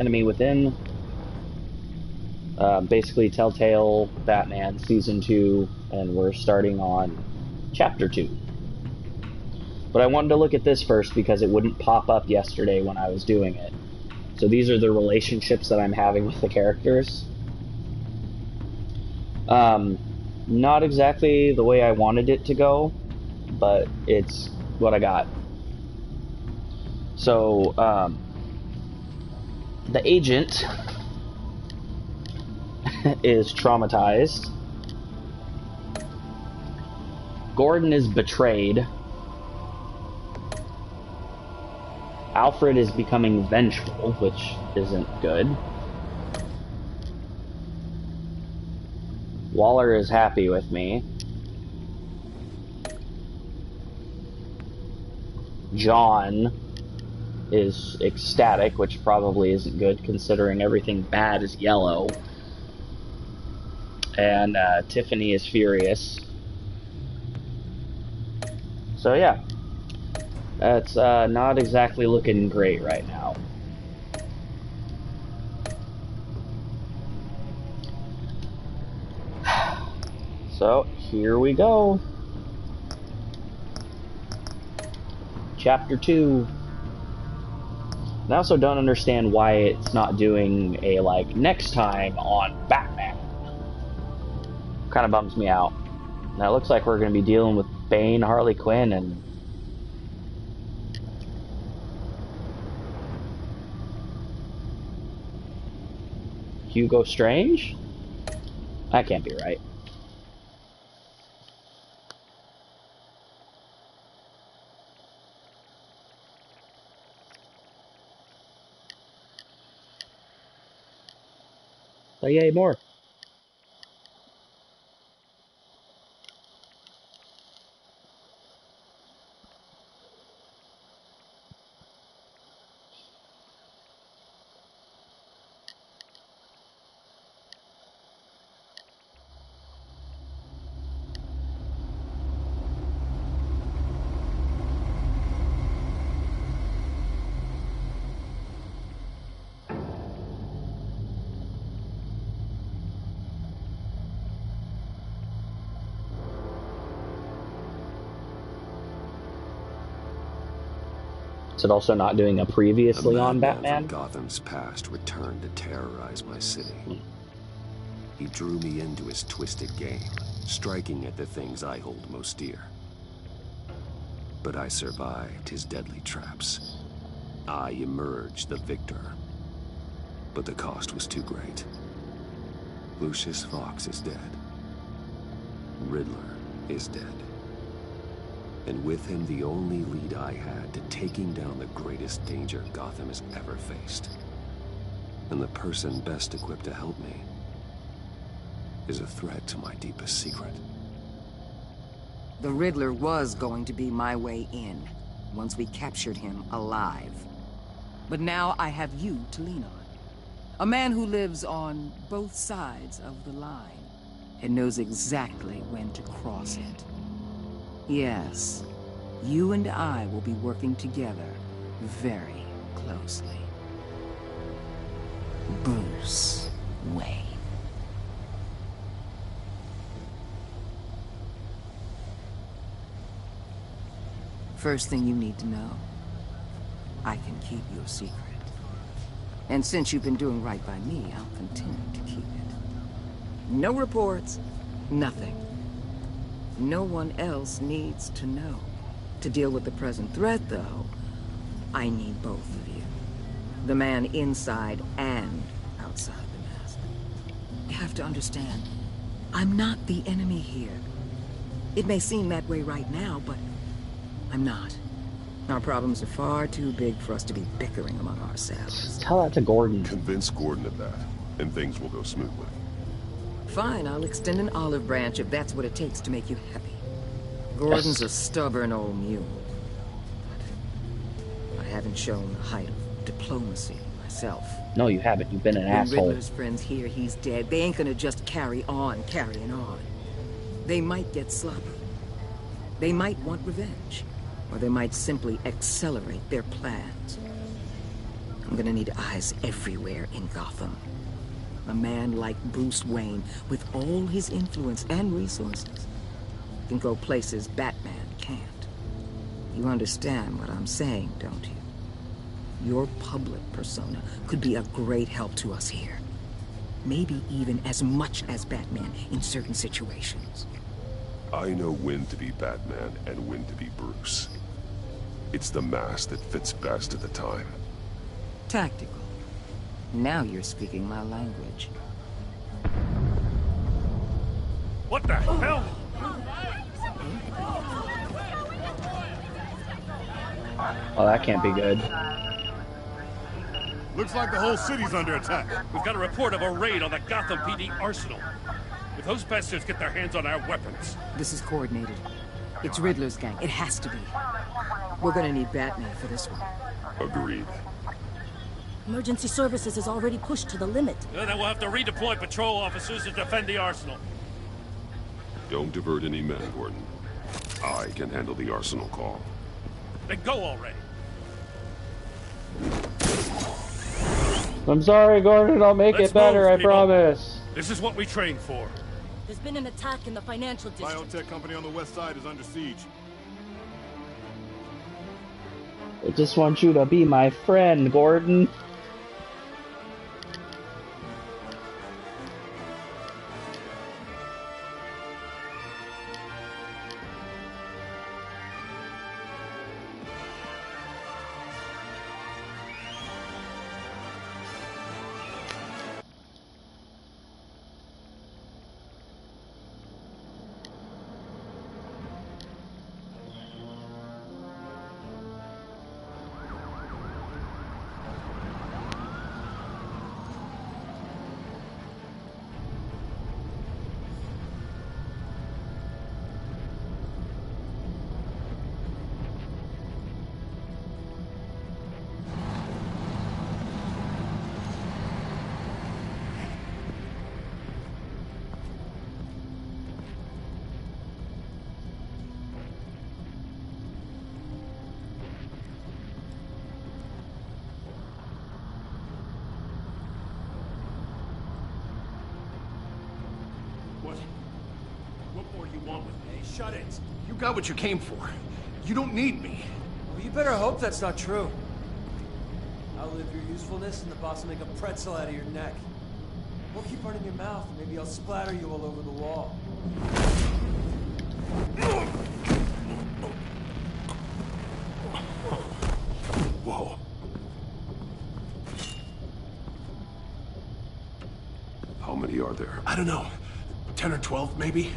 Enemy Within. Basically, Telltale Batman Season 2, and we're starting on Chapter 2. But I wanted to look at this first because it wouldn't pop up yesterday when I was doing it. So these are the relationships that I'm having with the characters. Not exactly the way I wanted it to go, but it's what I got. So, the agent is traumatized. Gordon is betrayed. Alfred is becoming vengeful, which isn't good. Waller is happy with me. John is ecstatic, which probably isn't good considering everything bad is yellow. And Tiffany is furious. So yeah, that's not exactly looking great right now. So here we go. Chapter 2. I also don't understand why it's not doing a, like, next time on Batman. Kind of bums me out. Now it looks like we're going to be dealing with Bane, Harley Quinn, and Hugo Strange? That can't be right. But yay, more. Is it also not doing a previously on Batman? From Gotham's past returned to terrorize my city. He drew me into his twisted game, striking at the things I hold most dear. But I survived his deadly traps. I emerged the victor. But the cost was too great. Lucius Fox is dead. Riddler is dead. And with him, the only lead I had to taking down the greatest danger Gotham has ever faced. And the person best equipped to help me is a threat to my deepest secret. The Riddler was going to be my way in, once we captured him alive. But now I have you to lean on. A man who lives on both sides of the line, and knows exactly when to cross it. Yes, you and I will be working together very closely. Bruce Wayne. First thing you need to know, I can keep your secret. And since you've been doing right by me, I'll continue to keep it. No reports, nothing. No one else needs to know. To deal with the present threat, though, I need both of you. The man inside and outside the mask. You have to understand, I'm not the enemy here. It may seem that way right now, but I'm not. Our problems are far too big for us to be bickering among ourselves. Tell that to Gordon. Convince Gordon of that, and things will go smoothly. Fine, I'll extend an olive branch if that's what it takes to make you happy. Gordon's a stubborn old mule. But I haven't shown the height of diplomacy myself. No, you haven't. You've been an When asshole. Riddler's friends hear he's dead, they ain't gonna just carrying on. They might get sloppy. They might want revenge. Or they might simply accelerate their plans. I'm gonna need eyes everywhere in Gotham. A man like Bruce Wayne, with all his influence and resources, can go places Batman can't. You understand what I'm saying, don't you? Your public persona could be a great help to us here. Maybe even as much as Batman in certain situations. I know when to be Batman and when to be Bruce. It's the mask that fits best at the time. Tactical. Now you're speaking my language. What the hell? Oh, that can't be good. Looks like the whole city's under attack. We've got a report of a raid on the Gotham PD arsenal. If those bastards get their hands on our weapons... This is coordinated. It's Riddler's gang. It has to be. We're gonna need Batman for this one. Agreed. Emergency services is already pushed to the limit. Then we'll have to redeploy patrol officers to defend the arsenal. Don't divert any men, Gordon. I can handle the arsenal call. Then go already. I'm sorry, Gordon. I'll make Let's it better, move, I people. promise. This is what we trained for. There's been an attack in the financial district. Biotech company on the west side is under siege. I just want you to be my friend, Gordon. What more do you want with me? Hey, shut it. You got what you came for. You don't need me. Well, you better hope that's not true. I'll live your usefulness and the boss will make a pretzel out of your neck. We'll keep running your mouth and maybe I'll splatter you all over the wall. Whoa. How many are there? I don't know. 10 or 12, maybe?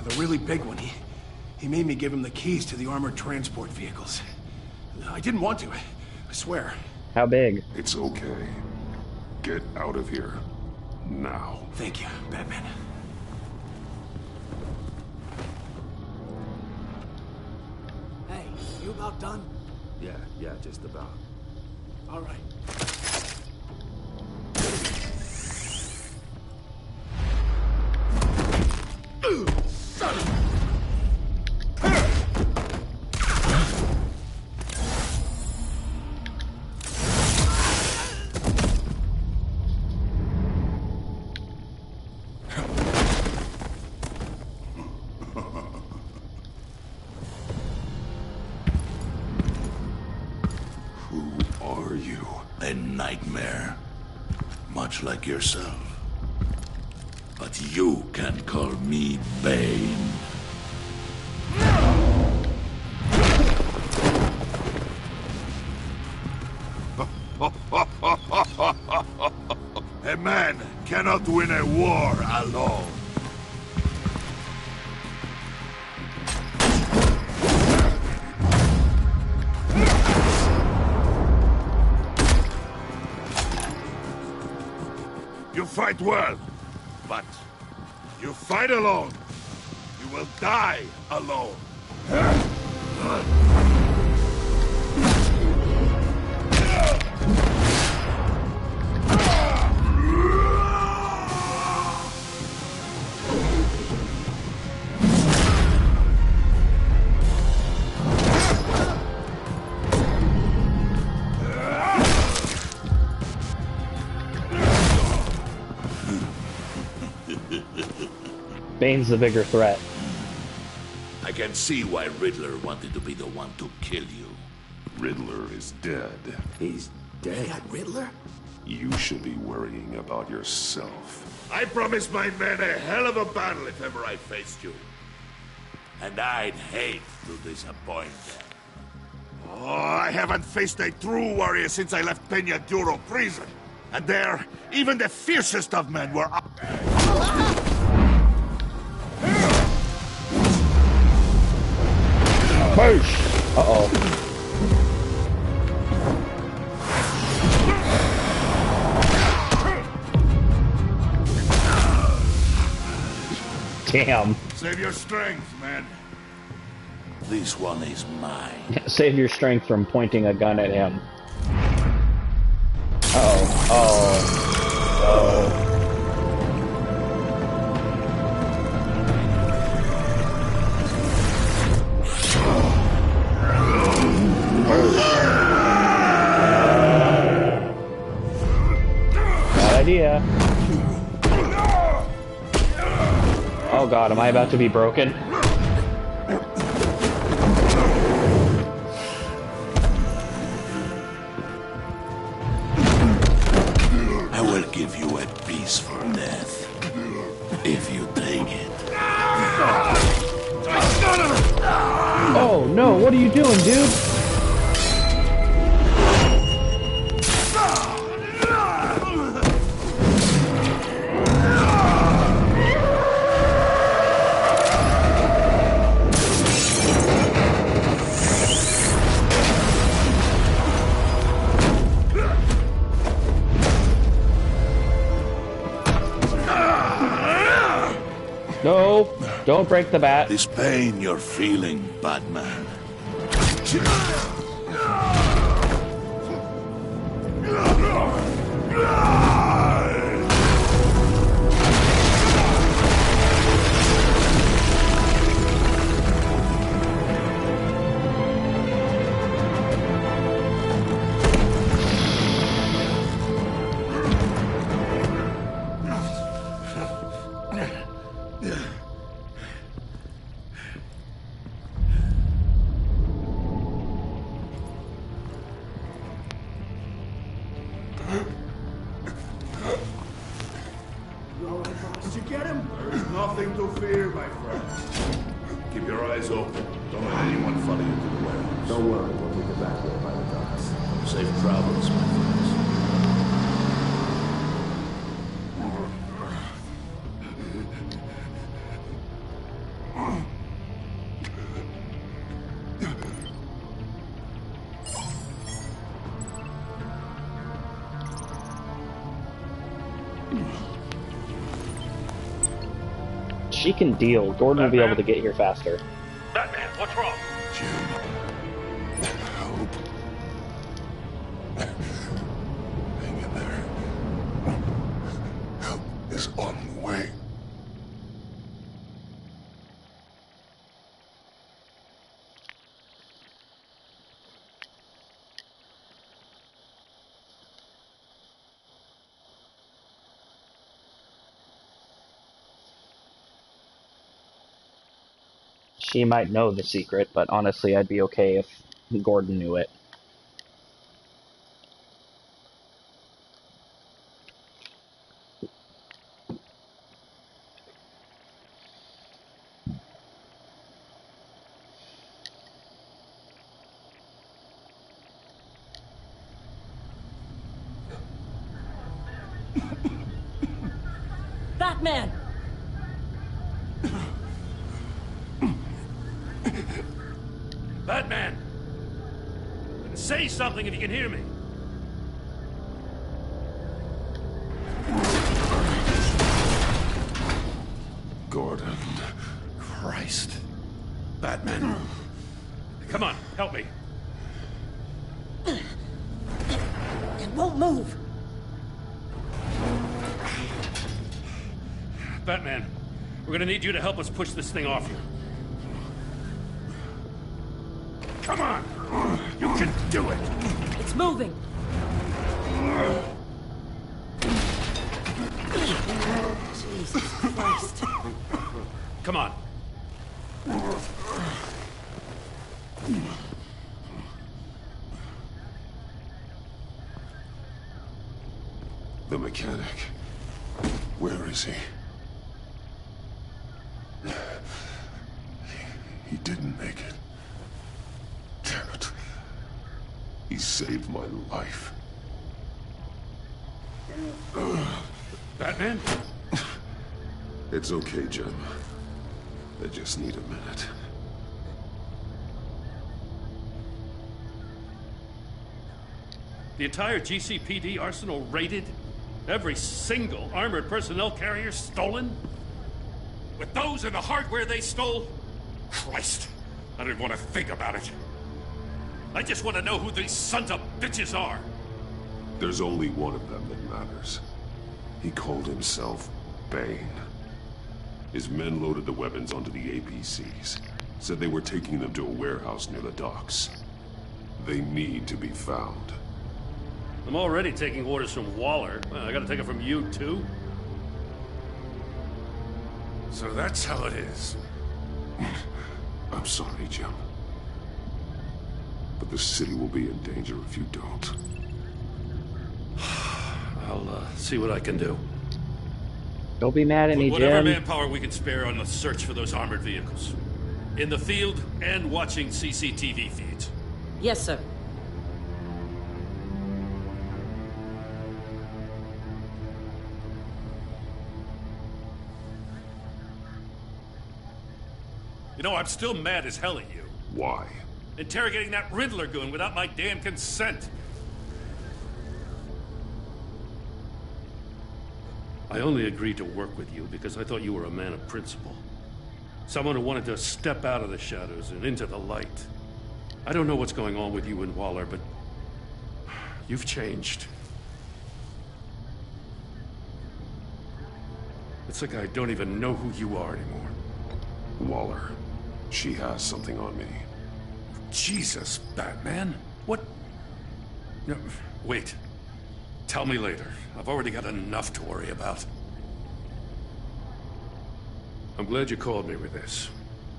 The really big one, he made me give him the keys to the armored transport vehicles. I didn't want to, I swear. How big? It's okay. Get out of here. Now. Thank you, Batman. Hey, you about done? Yeah, just about. All right. A nightmare, much like yourself. But you can call me Bane. A man cannot win a war alone. You fight well, but you fight alone. You will die alone. Bane's the bigger threat. I can see why Riddler wanted to be the one to kill you. Riddler is dead. He's dead. Riddler? You should be worrying about yourself. I promised my men a hell of a battle if ever I faced you. And I'd hate to disappoint them. Oh, I haven't faced a true warrior since I left Peña Duro prison. And there, even the fiercest of men were up. Boosh! Uh-oh. Damn. Save your strength, man. This one is mine. Save your strength from pointing a gun at him. Oh. Oh. Oh. Bad idea. Oh god, am I about to be broken? I will give you a peaceful death. If you take it. Oh no, what are you doing, dude? No, don't break the bat. This pain you're feeling, Batman. Did you get him? There's nothing to fear, my friend. Keep your eyes open. Don't let anyone follow you to the warehouse. Don't worry, we'll take it back there by the docks. Safe travels, my friends. She can deal. Gordon will be able to get here faster. Batman, what's wrong? Jim. Help. Hang in there. Help is on the way. She might know the secret, but honestly, I'd be okay if Gordon knew it. Batman! Batman! Say something if you can hear me. Gordon. Christ. Batman. Come on, help me. It won't move. Batman, we're gonna need you to help us push this thing off you. Come on! You can do it! It's moving. Jesus Christ. Come on. The mechanic. Where is he? He didn't make it. Damn it. He saved my life. Batman? It's okay, Jim. I just need a minute. The entire GCPD arsenal raided? Every single armored personnel carrier stolen? With those and the hardware they stole? Christ, I don't want to think about it. I just want to know who these sons of bitches are. There's only one of them that matters. He called himself Bane. His men loaded the weapons onto the APCs. Said they were taking them to a warehouse near the docks. They need to be found. I'm already taking orders from Waller. I gotta take it from you, too? So that's how it is. I'm sorry, Jim. But the city will be in danger if you don't. I'll see what I can do. Don't be mad at me, Whatever Jim. manpower we can spare on the search for those armored vehicles. In the field and watching CCTV feeds. Yes, sir. You know, I'm still mad as hell at you. Why? Interrogating that Riddler goon without my damn consent. I only agreed to work with you because I thought you were a man of principle. Someone who wanted to step out of the shadows and into the light. I don't know what's going on with you and Waller, but you've changed. It's like I don't even know who you are anymore. Waller. She has something on me. Jesus, Batman. What? No, wait. Tell me later. I've already got enough to worry about. I'm glad you called me with this.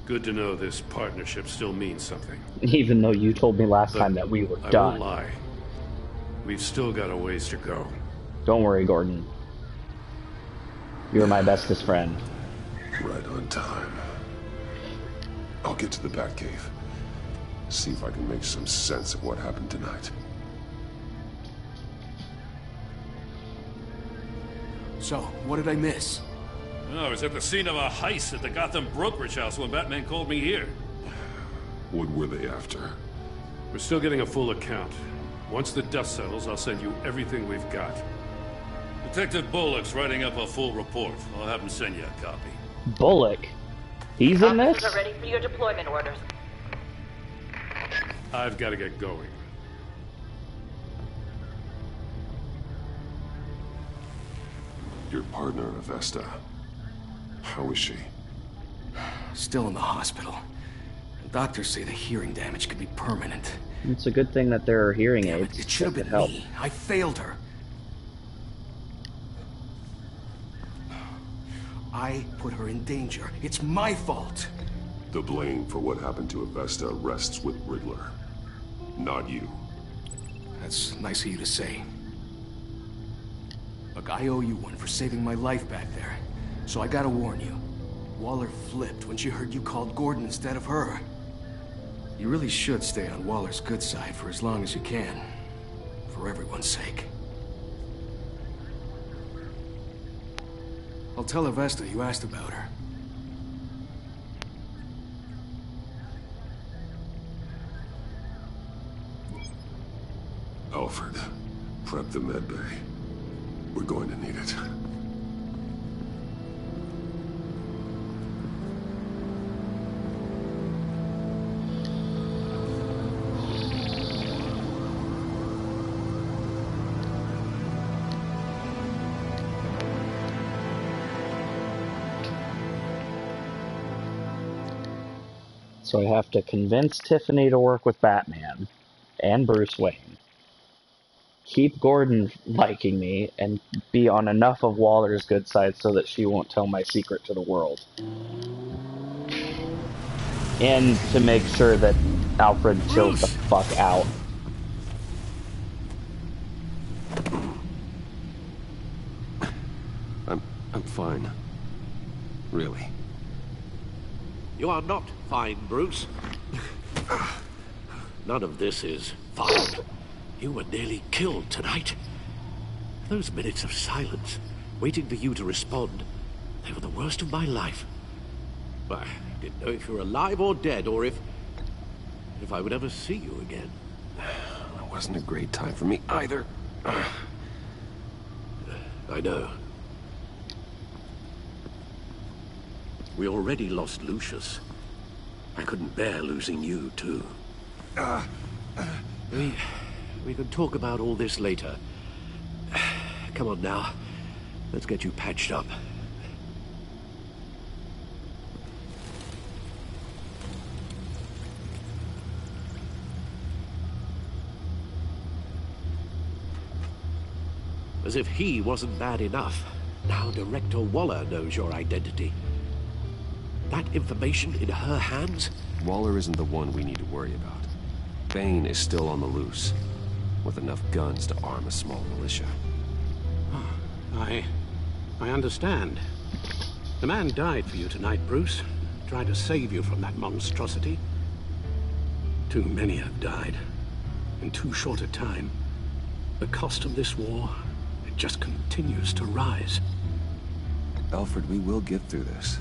Good to know this partnership still means something. Even though you told me last time that we were I done. won't lie. We've still got a ways to go. Don't worry, Gordon. You're my bestest friend. Right on time. I'll get to the Batcave. See if I can make some sense of what happened tonight. So, what did I miss? Oh, I was at the scene of a heist at the Gotham brokerage house when Batman called me here. What were they after? We're still getting a full account. Once the dust settles, I'll send you everything we've got. Detective Bullock's writing up a full report. I'll have him send you a copy. Bullock? He's in this? Officers are ready for your deployment orders. I've got to get going. Your partner, Avesta. How is she? Still in the hospital. Doctors say the hearing damage could be permanent. It's a good thing that there are hearing Damn aids. it should have that been could help. me. I failed her. I put her in danger. It's my fault. The blame for what happened to Avesta rests with Riddler. Not you. That's nice of you to say. Look, I owe you one for saving my life back there. So I gotta warn you. Waller flipped when she heard you called Gordon instead of her. You really should stay on Waller's good side for as long as you can. For everyone's sake. I'll tell Avesta you asked about her. Alfred, prep the med bay. We're going to need it. So I have to convince Tiffany to work with Batman and Bruce Wayne. keep Gordon liking me and be on enough of Waller's good side so that she won't tell my secret to the world. And to make sure that Alfred chills the fuck out. I'm fine. Really. You are not fine, Bruce. None of this is fine. You were nearly killed tonight. Those minutes of silence, waiting for you to respond, they were the worst of my life. I didn't know if you were alive or dead, or if I would ever see you again. It wasn't a great time for me either. I know. We already lost Lucius. I couldn't bear losing you, too. We can talk about all this later. Come on now. Let's get you patched up. As if he wasn't bad enough, now Director Waller knows your identity. That information in her hands? Waller isn't the one we need to worry about. Bane is still on the loose, with enough guns to arm a small militia. I understand. The man died for you tonight, Bruce. Tried to save you from that monstrosity. Too many have died, in too short a time. The cost of this war, it just continues to rise. Alfred, we will get through this.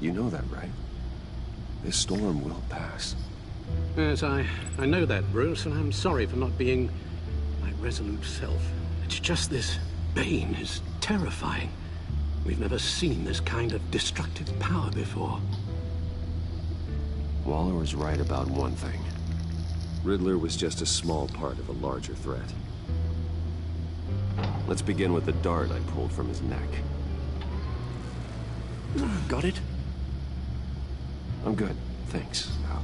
You know that, right? This storm will pass. Yes, I know that, Bruce, and I'm sorry for not being my resolute self. It's just this Bane is terrifying. We've never seen this kind of destructive power before. Waller was right about one thing. Riddler was just a small part of a larger threat. Let's begin with the dart I pulled from his neck. Got it? I'm good, thanks, Al.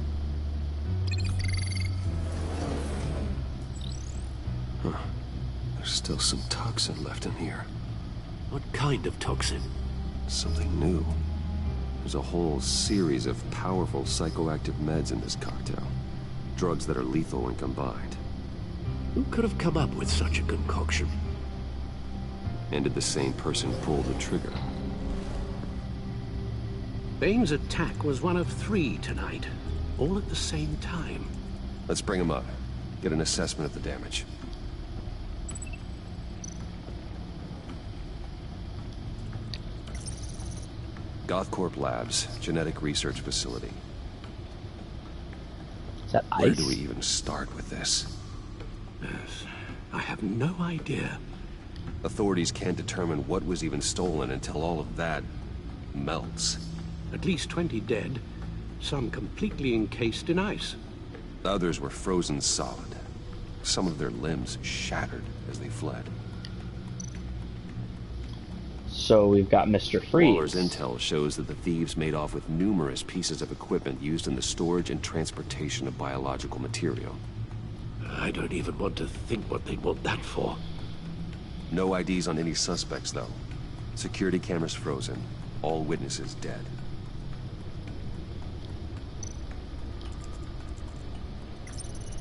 Huh. There's still some toxin left in here. What kind of toxin? Something new. There's a whole series of powerful psychoactive meds in this cocktail. Drugs that are lethal when combined. Who could have come up with such a concoction? And did the same person pull the trigger? Bane's attack was one of 3 tonight, all at the same time. Let's bring him up. Get an assessment of the damage. Gothcorp Labs, genetic research facility. Is that ice? Where do we even start with this? Yes, I have no idea. Authorities can't determine what was even stolen until all of that melts. At least 20 dead, some completely encased in ice. Others were frozen solid. Some of their limbs shattered as they fled. So we've got Mr. Freeze. Waller's intel shows that the thieves made off with numerous pieces of equipment used in the storage and transportation of biological material. I don't even want to think what they'd want that for. No IDs on any suspects, though. Security cameras frozen. All witnesses dead.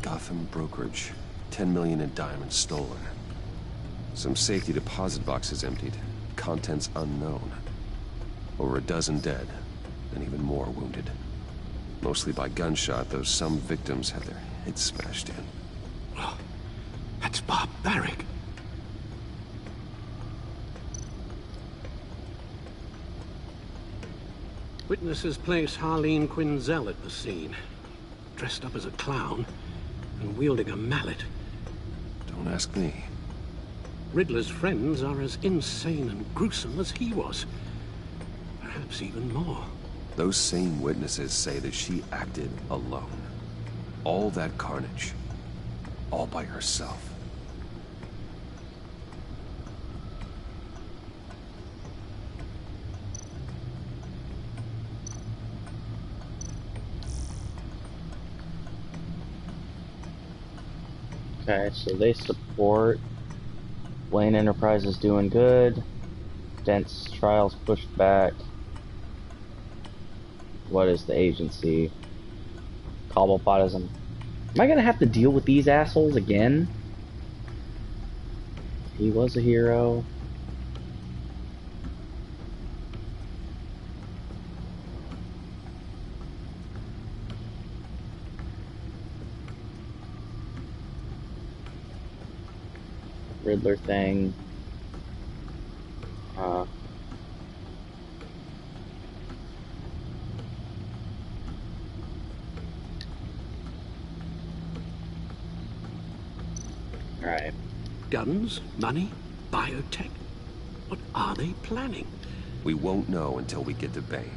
Gotham brokerage. 10 million in diamonds stolen. Some safety deposit boxes emptied. Contents unknown. Over a dozen dead, and even more wounded. Mostly by gunshot, though some victims had their heads smashed in. Oh, that's barbaric. Witnesses place Harleen Quinzel at the scene, dressed up as a clown and wielding a mallet. Don't ask me. Riddler's friends are as insane and gruesome as he was. Perhaps even more. Those same witnesses say that she acted alone. All that carnage. All by herself. Okay, so they support. Wayne Enterprises doing good. Dent's trials pushed back. What is the agency? Cobblepot. Am I gonna have to deal with these assholes again? He was a hero. Riddler thing. Alright. Guns, money, biotech. What are they planning? We won't know until we get to Bane.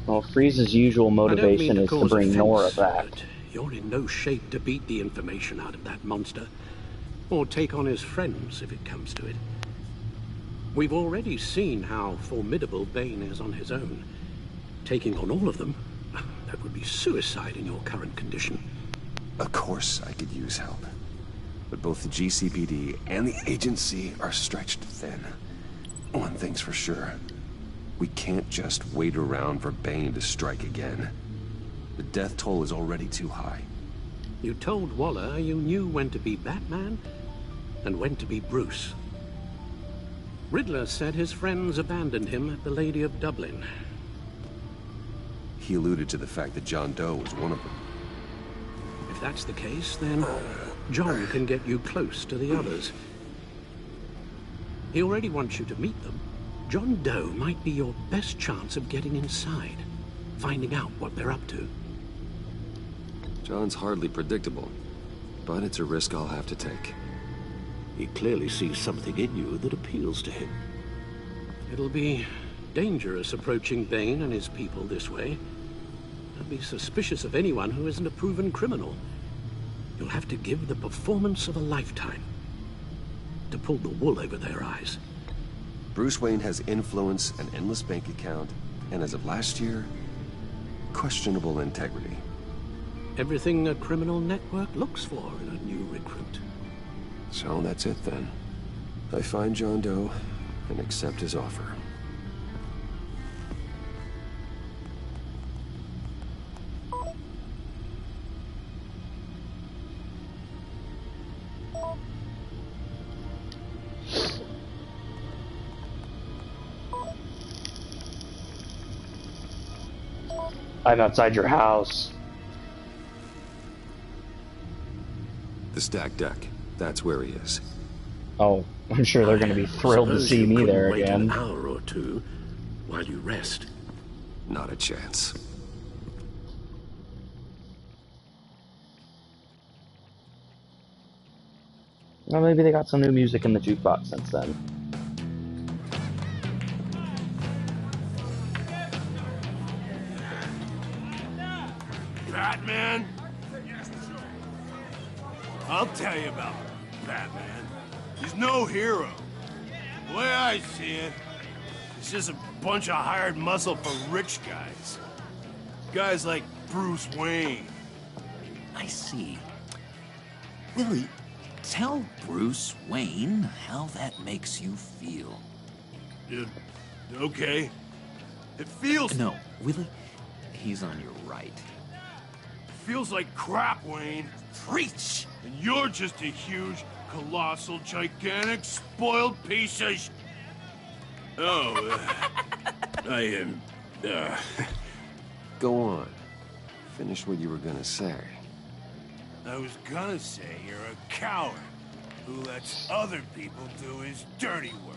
Well, Freeze's usual motivation is to bring Nora back. You're in no shape to beat the information out of that monster. Or take on his friends, if it comes to it. We've already seen how formidable Bane is on his own. Taking on all of them, that would be suicide in your current condition. Of course I could use help. But both the GCPD and the agency are stretched thin. One thing's for sure. We can't just wait around for Bane to strike again. The death toll is already too high. You told Waller you knew when to be Batman and when to be Bruce. Riddler said his friends abandoned him at the Lady of Dublin. He alluded to the fact that John Doe was one of them. If that's the case, then John can get you close to the others. He already wants you to meet them. John Doe might be your best chance of getting inside, finding out what they're up to. John's hardly predictable, but it's a risk I'll have to take. He clearly sees something in you that appeals to him. It'll be dangerous approaching Bane and his people this way. I'd be suspicious of anyone who isn't a proven criminal. You'll have to give the performance of a lifetime to pull the wool over their eyes. Bruce Wayne has influence, an endless bank account, and as of last year, questionable integrity. Everything a criminal network looks for in a new recruit. So that's it then. I find John Doe and accept his offer. I'm outside your house. The stacked deck. That's where he is. Oh, I'm sure they're going to be thrilled to see me there wait again. An hour or two while you rest. Not a chance. Well, maybe they got some new music in the jukebox since then. Batman? I'll tell you about Batman. He's no hero. The way I see it, he's just a bunch of hired muscle for rich guys. Guys like Bruce Wayne. I see. Willie, tell Bruce Wayne how that makes you feel. Okay. It feels... No, Willie, he's on your right. Feels like crap, Wayne. Preach! And you're just a huge, colossal, gigantic, spoiled piece of I am... Go on. Finish what you were gonna say. I was gonna say you're a coward who lets other people do his dirty work.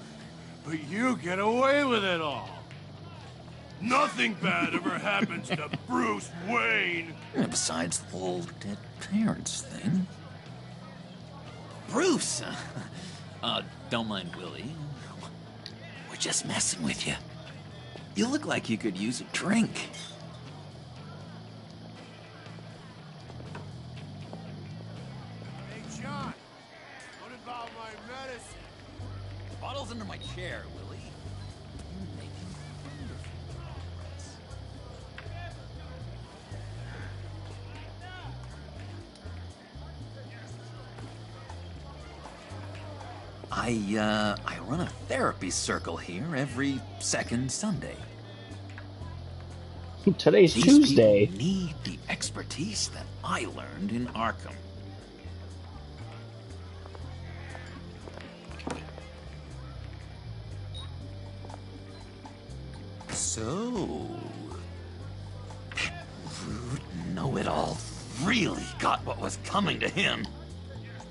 But you get away with it all. Nothing bad ever happens to Bruce Wayne. And besides the whole dead parents thing. Bruce! Don't mind Willie. We're just messing with you. You look like you could use a drink. Hey, John. What about my medicine? Bottle's under my chair, Willie. You're making wonderful progress. I run a therapy circle here every second Sunday. Today's These Tuesday. people need the expertise that I learned in Arkham. So, that rude know-it-all really got what was coming to him.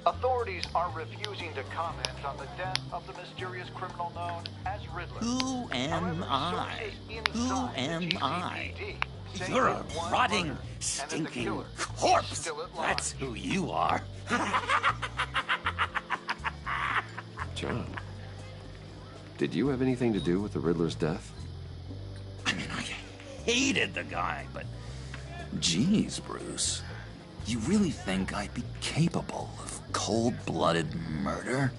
Authorities are refusing to comment on the death of the mysterious criminal known as Riddler. Who am I? Who am I? You're a rotting, stinking corpse. That's who you are. John, did you have anything to do with the Riddler's death? I mean, I hated the guy, but geez, Bruce, you really think I'd be capable of cold-blooded murder?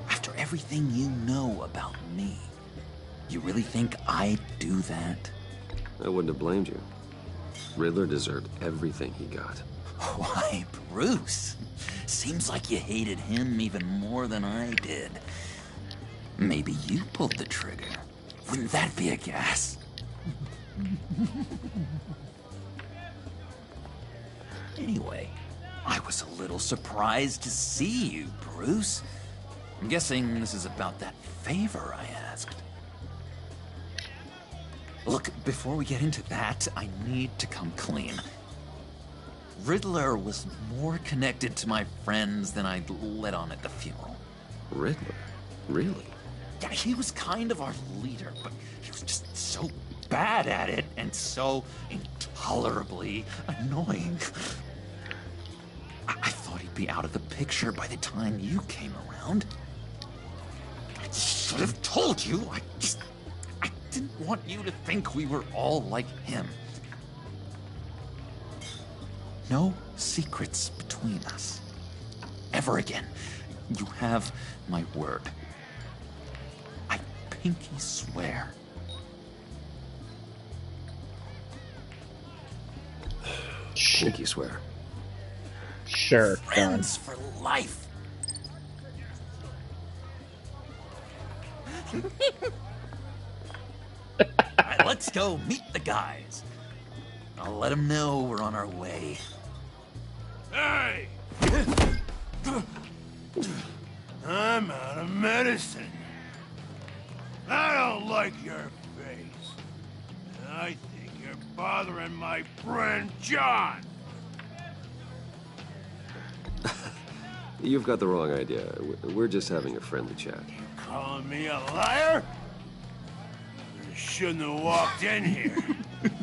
After everything you know about me, you really think I'd do that? I wouldn't have blamed you. Riddler deserved everything he got. Why, Bruce? Seems like you hated him even more than I did. Maybe you pulled the trigger. Wouldn't that be a gas? Anyway, I was a little surprised to see you, Bruce. I'm guessing this is about that favor I asked. Look, before we get into that, I need to come clean. Riddler was more connected to my friends than I'd let on at the funeral. Riddler? Really? Yeah, he was kind of our leader, but he was just so bad at it and so intolerably annoying. I thought he'd be out of the picture by the time you came around. I should have told you. I didn't want you to think we were all like him. No secrets between us. Ever again. You have my word. I pinky swear. Pinky swear. Sure. Friends for life. Alright, let's go meet the guys. I'll let them know we're on our way. Hey! I'm out of medicine. I don't like your face. I think you're bothering my friend John. You've got the wrong idea. We're just having a friendly chat. Calling me a liar? You shouldn't have walked in here.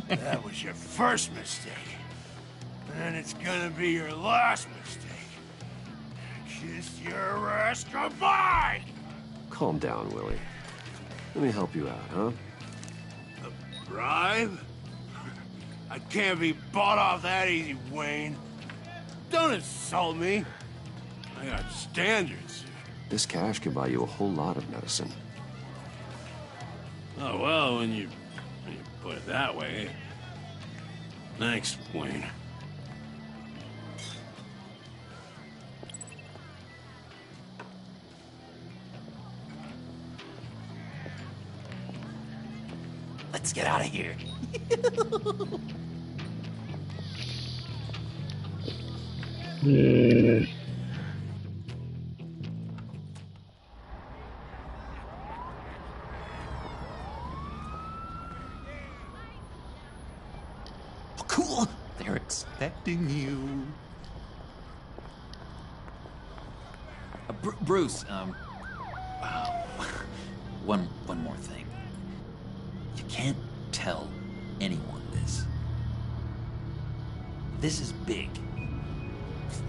That was your first mistake. And it's gonna be your last mistake. Kiss your ass goodbye! Calm down, Willie. Let me help you out, huh? A bribe? I can't be bought off that easy, Wayne. Don't insult me. I got standards. This cash can buy you a whole lot of medicine. Oh, well, when you put it that way. Thanks, Wayne. Let's get out of here. Cool. They're expecting you. Bruce, one more thing. You can't tell anyone this. This is big.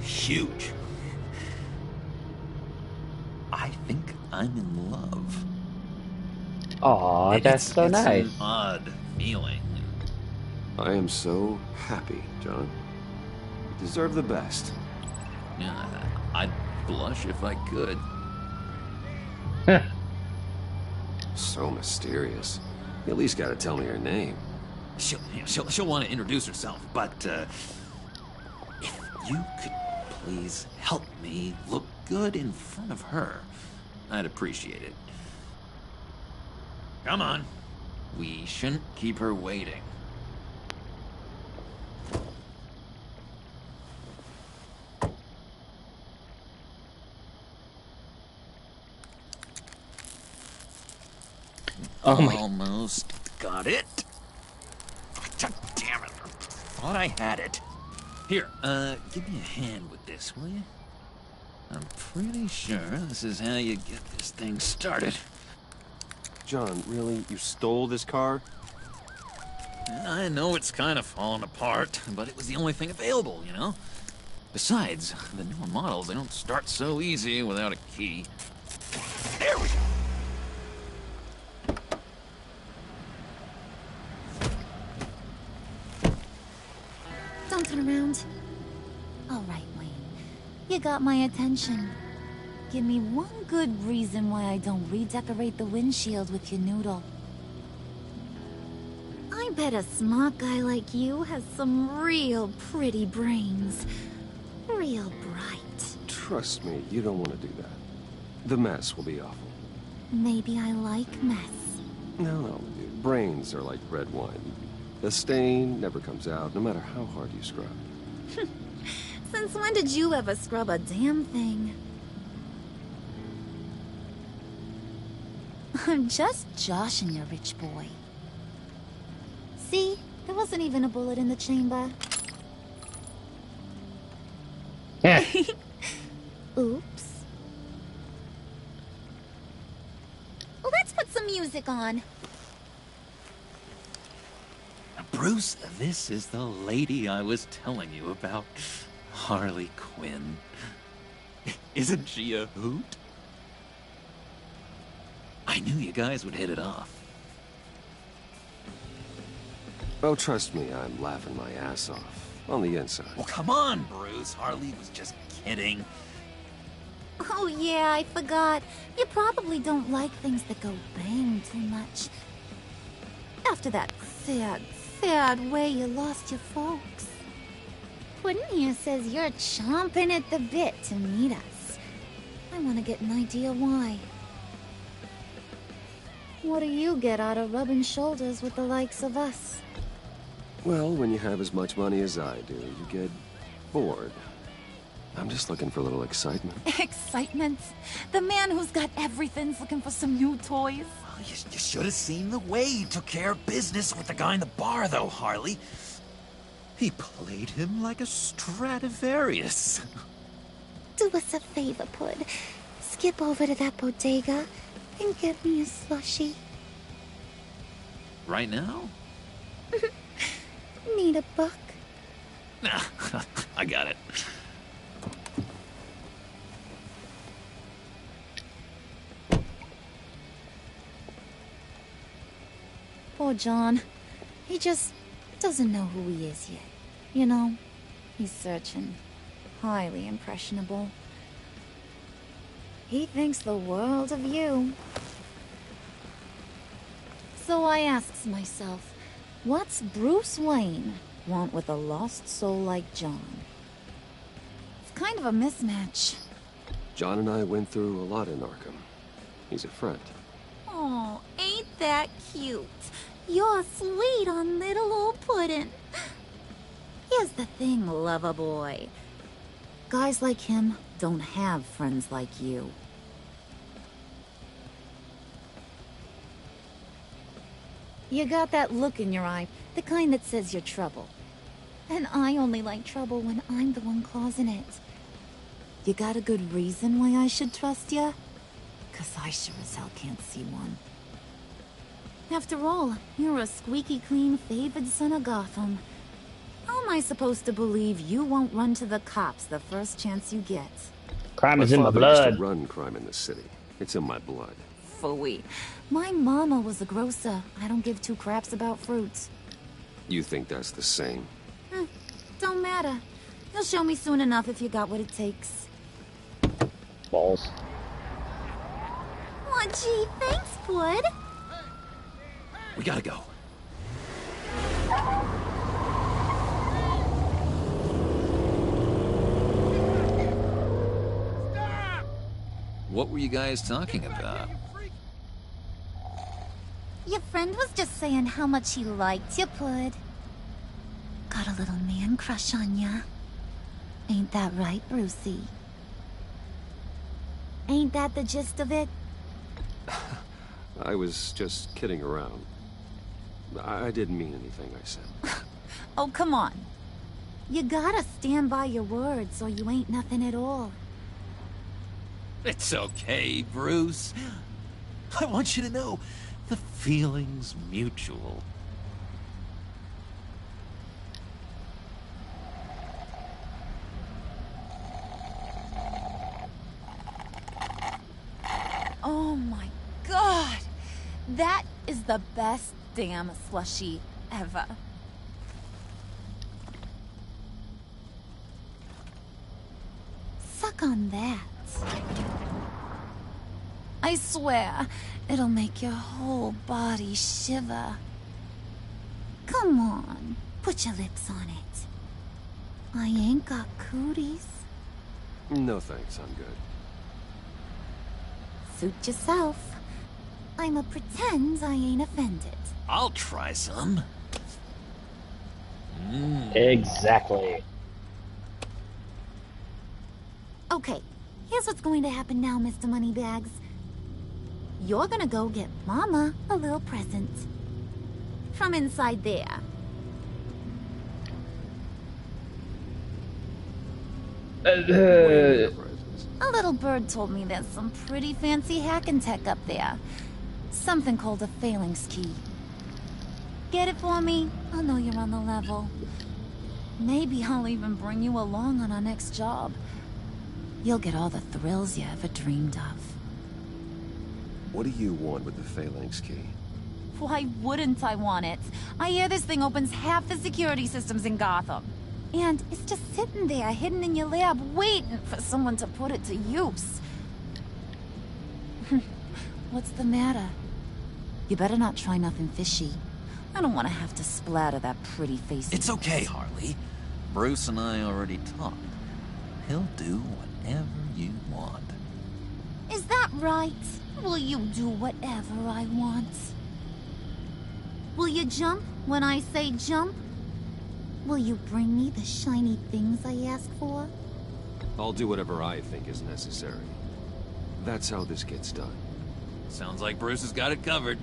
Huge. I think I'm in love. Aw, that's so nice. It's an odd feeling. I am so happy, John. You deserve the best. Yeah, I'd blush if I could. So mysterious. You at least gotta tell me her name. She'll want to introduce herself, but if you could please help me look good in front of her, I'd appreciate it. Come on. We shouldn't keep her waiting. Oh my. Almost got it. God damn it. Thought I had it. Here, give me a hand with this, will you? I'm pretty sure this is how you get this thing started. John, really? You stole this car? I know it's kind of falling apart, but it was the only thing available, you know? Besides, the newer models, they don't start so easy without a key. There we go! Don't turn around. All right, Wayne. You got my attention. Give me one good reason why I don't redecorate the windshield with your noodle. I bet a smart guy like you has some real pretty brains. Real bright. Trust me, you don't want to do that. The mess will be awful. Maybe I like mess. No, brains are like red wine. The stain never comes out, no matter how hard you scrub. Since when did you ever scrub a damn thing? I'm just joshing you, rich boy. See? There wasn't even a bullet in the chamber. Oops. Let's put some music on. Bruce, this is the lady I was telling you about. Harley Quinn. Isn't she a hoot? I knew you guys would hit it off. Oh, trust me, I'm laughing my ass off. On the inside. Well, come on, Bruce. Harley was just kidding. Oh yeah, I forgot. You probably don't like things that go bang too much. After that sad way you lost your folks. Puddin' here says you're chomping at the bit to meet us. I want to get an idea why. What do you get out of rubbing shoulders with the likes of us? Well, when you have as much money as I do, you get bored. I'm just looking for a little excitement. Excitement? The man who's got everything's looking for some new toys? Well, you should have seen the way he took care of business with the guy in the bar, though, Harley. He played him like a Stradivarius. Do us a favor, Pud. Skip over to that bodega and get me a slushie. Right now? Need a buck? Nah, I got it. Poor John. He just doesn't know who he is yet. You know, he's searching. Highly impressionable. He thinks the world of you. So I asks myself, what's Bruce Wayne want with a lost soul like John? It's kind of a mismatch. John and I went through a lot in Arkham. He's a friend. Oh, ain't that cute? You're sweet on little old Puddin'. Here's the thing, lover boy. Guys like him don't have friends like you. You got that look in your eye, the kind that says you're trouble. And I only like trouble when I'm the one causing it. You got a good reason why I should trust you? 'Cause I sure as hell can't see one. After all, you're a squeaky clean favored son of Gotham. How am I supposed to believe you won't run to the cops the first chance you get? Crime is in my father blood. used to run crime in this city. It's in my blood. Phooey. My mama was a grocer. I don't give two craps about fruits. You think that's the same? Don't matter. You'll show me soon enough if you got what it takes. Balls. Aw, gee, thanks, Pud. We gotta go. Stop! What were you guys talking about? Your friend was just saying how much he liked you, Pud. Got a little man crush on ya. Ain't that right, Brucey? Ain't that the gist of it? I was just kidding around. I didn't mean anything I said. Oh, come on. You gotta stand by your words or you ain't nothing at all. It's okay, Bruce. I want you to know the feeling's mutual. Oh my god! That is the best damn slushie ever. Suck on that. I swear, it'll make your whole body shiver. Come on, put your lips on it. I ain't got cooties. No thanks, I'm good. Suit yourself. I'ma pretend I ain't offended. I'll try some. Exactly. Okay, here's what's going to happen now, Mr. Moneybags. You're gonna go get Mama a little present. From inside there. A little bird told me there's some pretty fancy hacking tech up there. Something called a phalanx key. Get it for me? I'll know you're on the level. Maybe I'll even bring you along on our next job. You'll get all the thrills you ever dreamed of. What do you want with the phalanx key? Why wouldn't I want it? I hear this thing opens half the security systems in Gotham. And it's just sitting there, hidden in your lab, waiting for someone to put it to use. What's the matter? You better not try nothing fishy. I don't want to have to splatter that pretty face. It's okay, Harley. Bruce and I already talked. He'll do whatever you want. Is that right? Will you do whatever I want? Will you jump when I say jump? Will you bring me the shiny things I ask for? I'll do whatever I think is necessary. That's how this gets done. Sounds like Bruce has got it covered.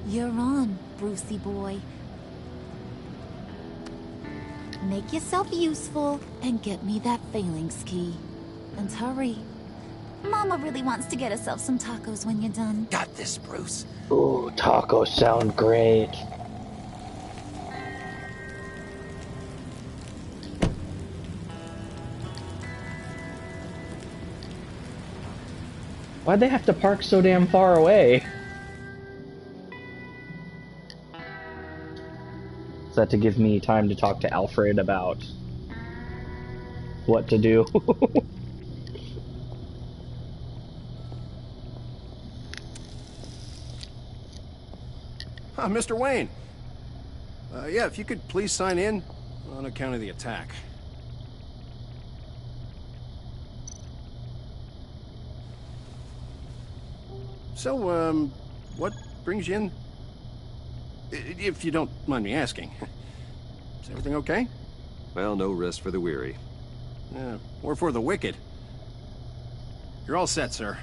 You're on, Brucey boy. Make yourself useful and get me that phalanx key. And hurry. Mama really wants to get herself some tacos when you're done. Got this, Bruce. Ooh, tacos sound great. Why'd they have to park so damn far away? Is that to give me time to talk to Alfred about what to do? Mr. Wayne. Yeah, if you could please sign in on account of the attack. So, what brings you in? If you don't mind me asking. Is everything okay? Well, no rest for the weary. Or for the wicked. You're all set, sir.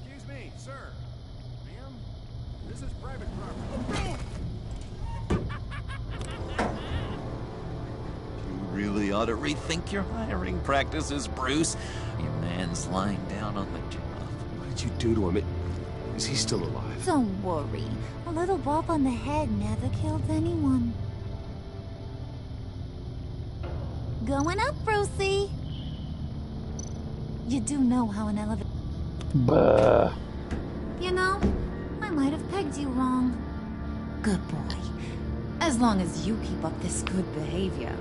Excuse me, sir. Ma'am, this is private property. Really ought to rethink your hiring practices, Bruce. Your man's lying down on the job. What did you do to him? Is he still alive? Don't worry. A little bump on the head never killed anyone. Going up, Brucey. You do know how an elevator... Buh. You know, I might have pegged you wrong. Good boy. As long as you keep up this good behavior.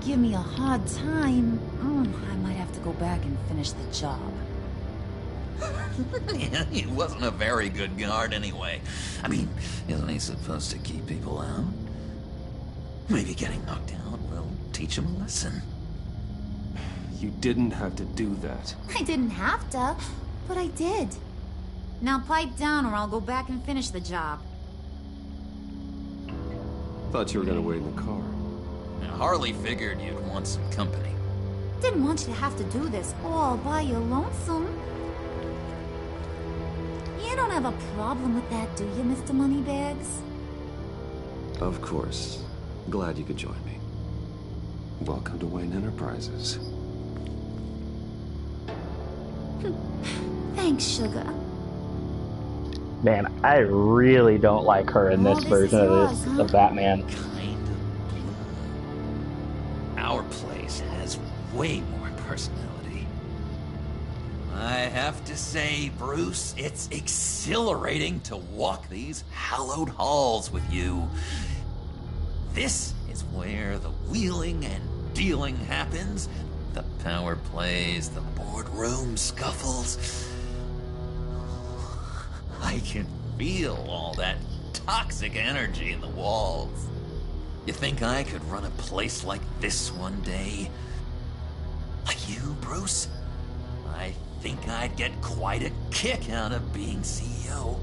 Give me a hard time, I might have to go back and finish the job. Yeah, he wasn't a very good guard anyway. I mean, isn't he supposed to keep people out? Maybe getting knocked out will teach him a lesson. You didn't have to do that. I didn't have to, but I did. Now pipe down or I'll go back and finish the job. Thought you were gonna wait in the car. Now, Harley figured you'd want some company. Didn't want you to have to do this all by your lonesome. You don't have a problem with that, do you, Mr. Moneybags? Of course. Glad you could join me. Welcome to Wayne Enterprises. Thanks, sugar. Man, I really don't like her in this version of Batman. Our place has way more personality. I have to say, Bruce, it's exhilarating to walk these hallowed halls with you. This is where the wheeling and dealing happens. The power plays, the boardroom scuffles. I can feel all that toxic energy in the walls. You think I could run a place like this one day? Like you, Bruce? I think I'd get quite a kick out of being CEO.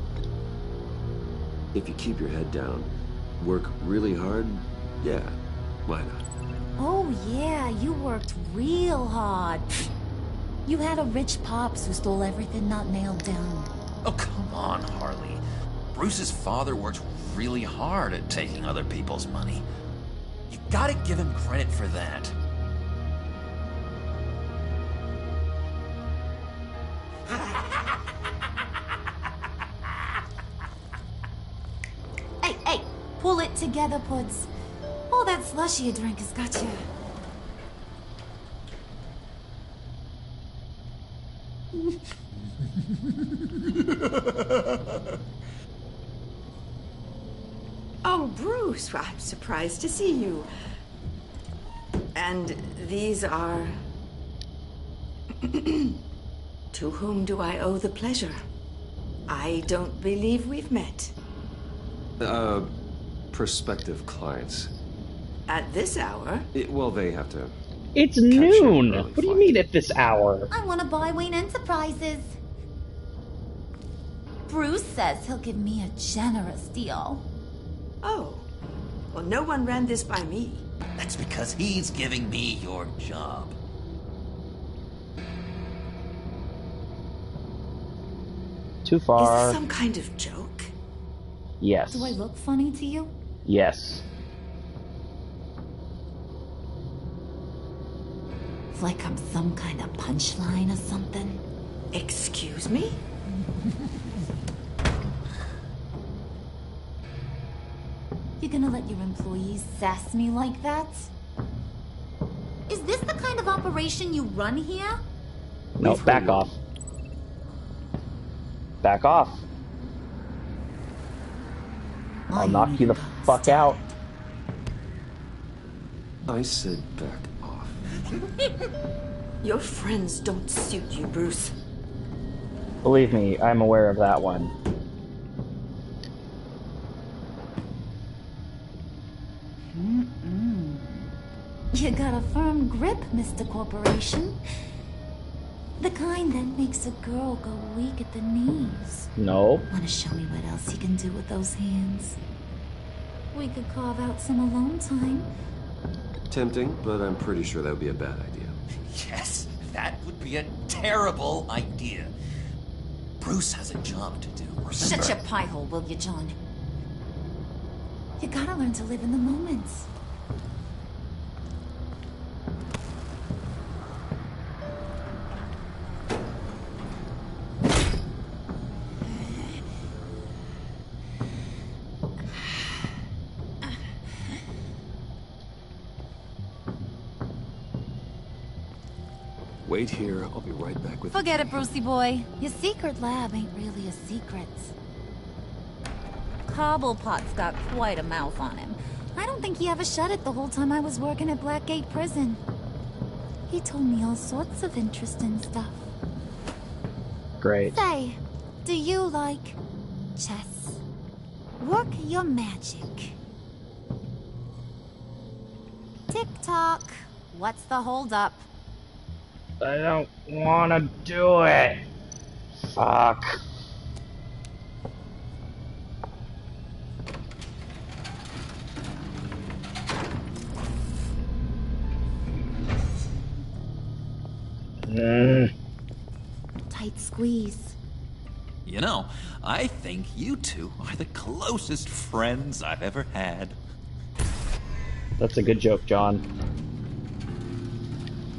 If you keep your head down, work really hard, yeah, why not? Oh yeah, you worked real hard. You had a rich pops who stole everything not nailed down. Oh, come on, Harley. Bruce's father worked really hard at taking other people's money. You gotta give him credit for that. Hey, pull it together, Puds. All that slushy you drink has got you. Oh, Bruce, I'm surprised to see you. And these are... To whom do I owe the pleasure? I don't believe we've met. Prospective clients. At this hour? Well, they have to... It's noon! What do you mean at this hour? I want to buy Wayne Enterprises. Bruce says he'll give me a generous deal. Oh. Well, no one ran this by me. That's because he's giving me your job. Too far. Is this some kind of joke? Yes. Do I look funny to you? Yes. Like I'm some kind of punchline or something? Excuse me? You gonna let your employees sass me like that? Is this the kind of operation you run here? No, back off. Back off. I'll knock you the fuck out. I said back off. Your friends don't suit you, Bruce. Believe me, I'm aware of that one. You got a firm grip, Mr. Corporation. The kind that makes a girl go weak at the knees. No. Wanna show me what else you can do with those hands? We could carve out some alone time. Tempting, but I'm pretty sure that would be a bad idea. Yes, that would be a terrible idea. Bruce has a job to do, remember? Shut your pie hole, will you, John? You gotta learn to live in the moment. Wait here, I'll be right back with you. Forget it, Brucey boy. Your secret lab ain't really a secret. Cobblepot's got quite a mouth on him. I don't think he ever shut it the whole time I was working at Blackgate Prison. He told me all sorts of interesting stuff. Great. Say, do you like chess? Work your magic. Tick-tock. What's the holdup? I don't wanna do it. Fuck. Tight squeeze. You know, I think you two are the closest friends I've ever had. That's a good joke, John.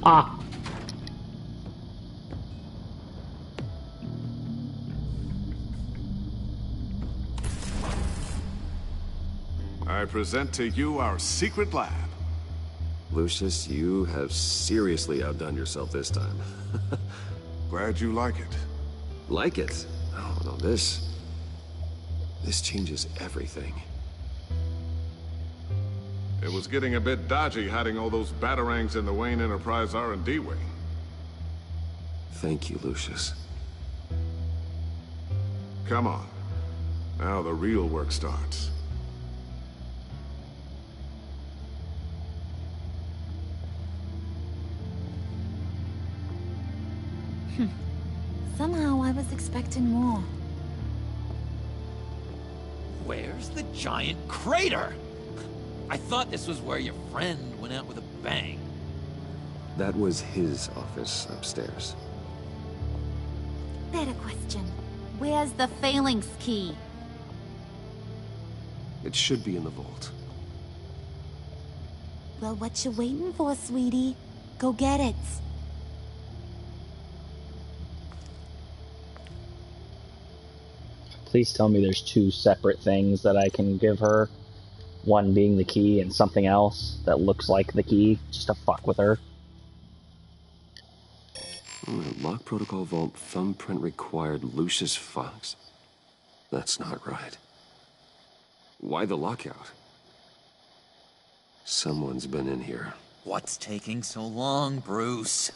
Ah. I present to you our secret lab. Lucius, you have seriously outdone yourself this time. Glad you like it. Like it? Oh, no, this changes everything. It was getting a bit dodgy hiding all those batarangs in the Wayne Enterprise R&D wing. Thank you, Lucius. Come on. Now the real work starts. Somehow I was expecting more. Where's the giant crater? I thought this was where your friend went out with a bang. That was his office upstairs. Better question. Where's the Phalanx key? It should be in the vault. Well, what you waiting for, sweetie? Go get it. Please tell me there's two separate things that I can give her. One being the key and something else that looks like the key, just to fuck with her. Lock protocol vault thumbprint required Lucius Fox. That's not right. Why the lockout? Someone's been in here. What's taking so long, Bruce?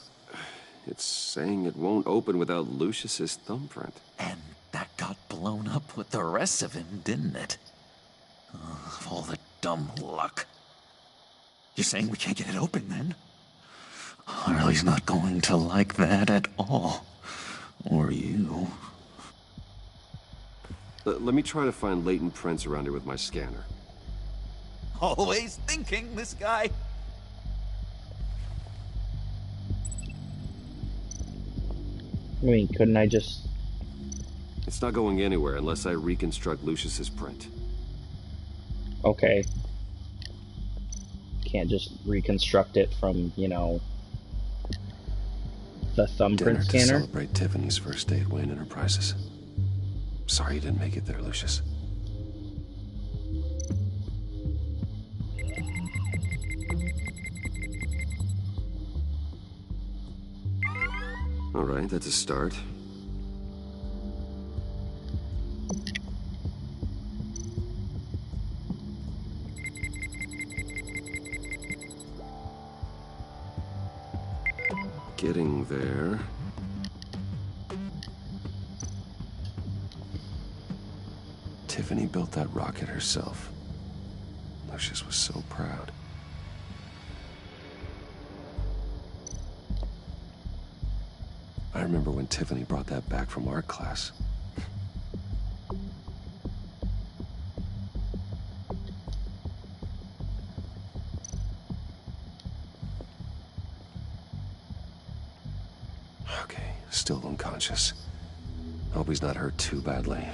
It's saying it won't open without Lucius's thumbprint. And that got blown up with the rest of him, didn't it? Oh, all the dumb luck. You're saying we can't get it open, then? Harley's not going to like that at all. Or you. Let me try to find latent prints around here with my scanner. Always thinking, this guy. I mean, couldn't I just... It's not going anywhere unless I reconstruct Lucius's print. Okay. Can't just reconstruct it from, you know, the thumbprint Dinner scanner? to celebrate Tiffany's first day at Wayne Enterprises. Sorry you didn't make it there, Lucius. All right, that's a start. Getting there. Tiffany built that rocket herself. Lucius was so proud. I remember when Tiffany brought that back from art class. Okay, still unconscious. Hope he's not hurt too badly.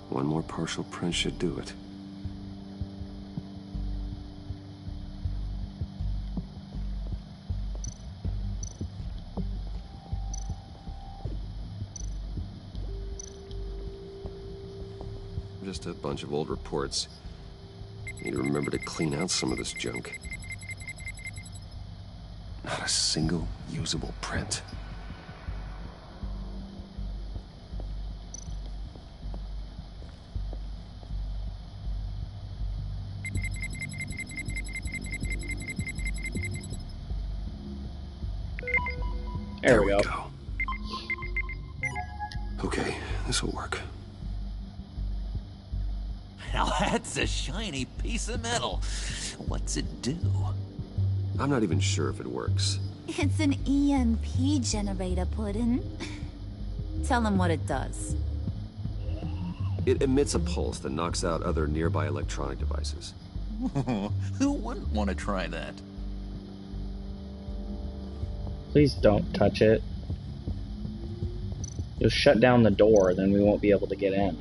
One more partial print should do it. Just a bunch of old reports. Need to remember to clean out some of this junk. Not a single usable print. There we go. Okay, this will work. Now that's a shiny piece of metal. What's it do? I'm not even sure if it works. It's an EMP generator, Puddin'. Tell him what it does. It emits a pulse that knocks out other nearby electronic devices. Who wouldn't want to try that? Please don't touch it. You'll shut down the door, then we won't be able to get in.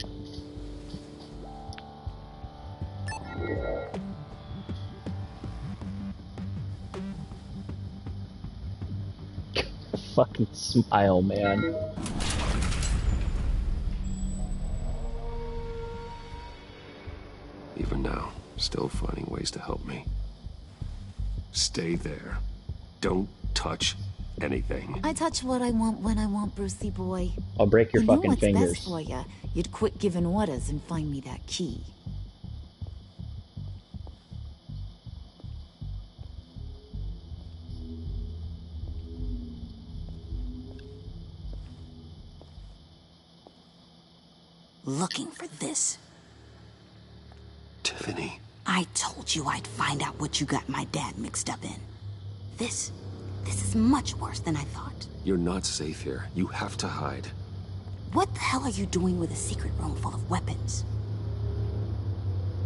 Fucking smile, man. Even now, still finding ways to help me. Stay there. Don't touch anything. I touch what I want when I want, Brucey boy. I'll break your You know fucking what's fingers. best for ya. You'd quit giving orders and find me that key. Looking for this. Tiffany. I told you I'd find out what you got my dad mixed up in. This is much worse than I thought. You're not safe here. You have to hide. What the hell are you doing with a secret room full of weapons?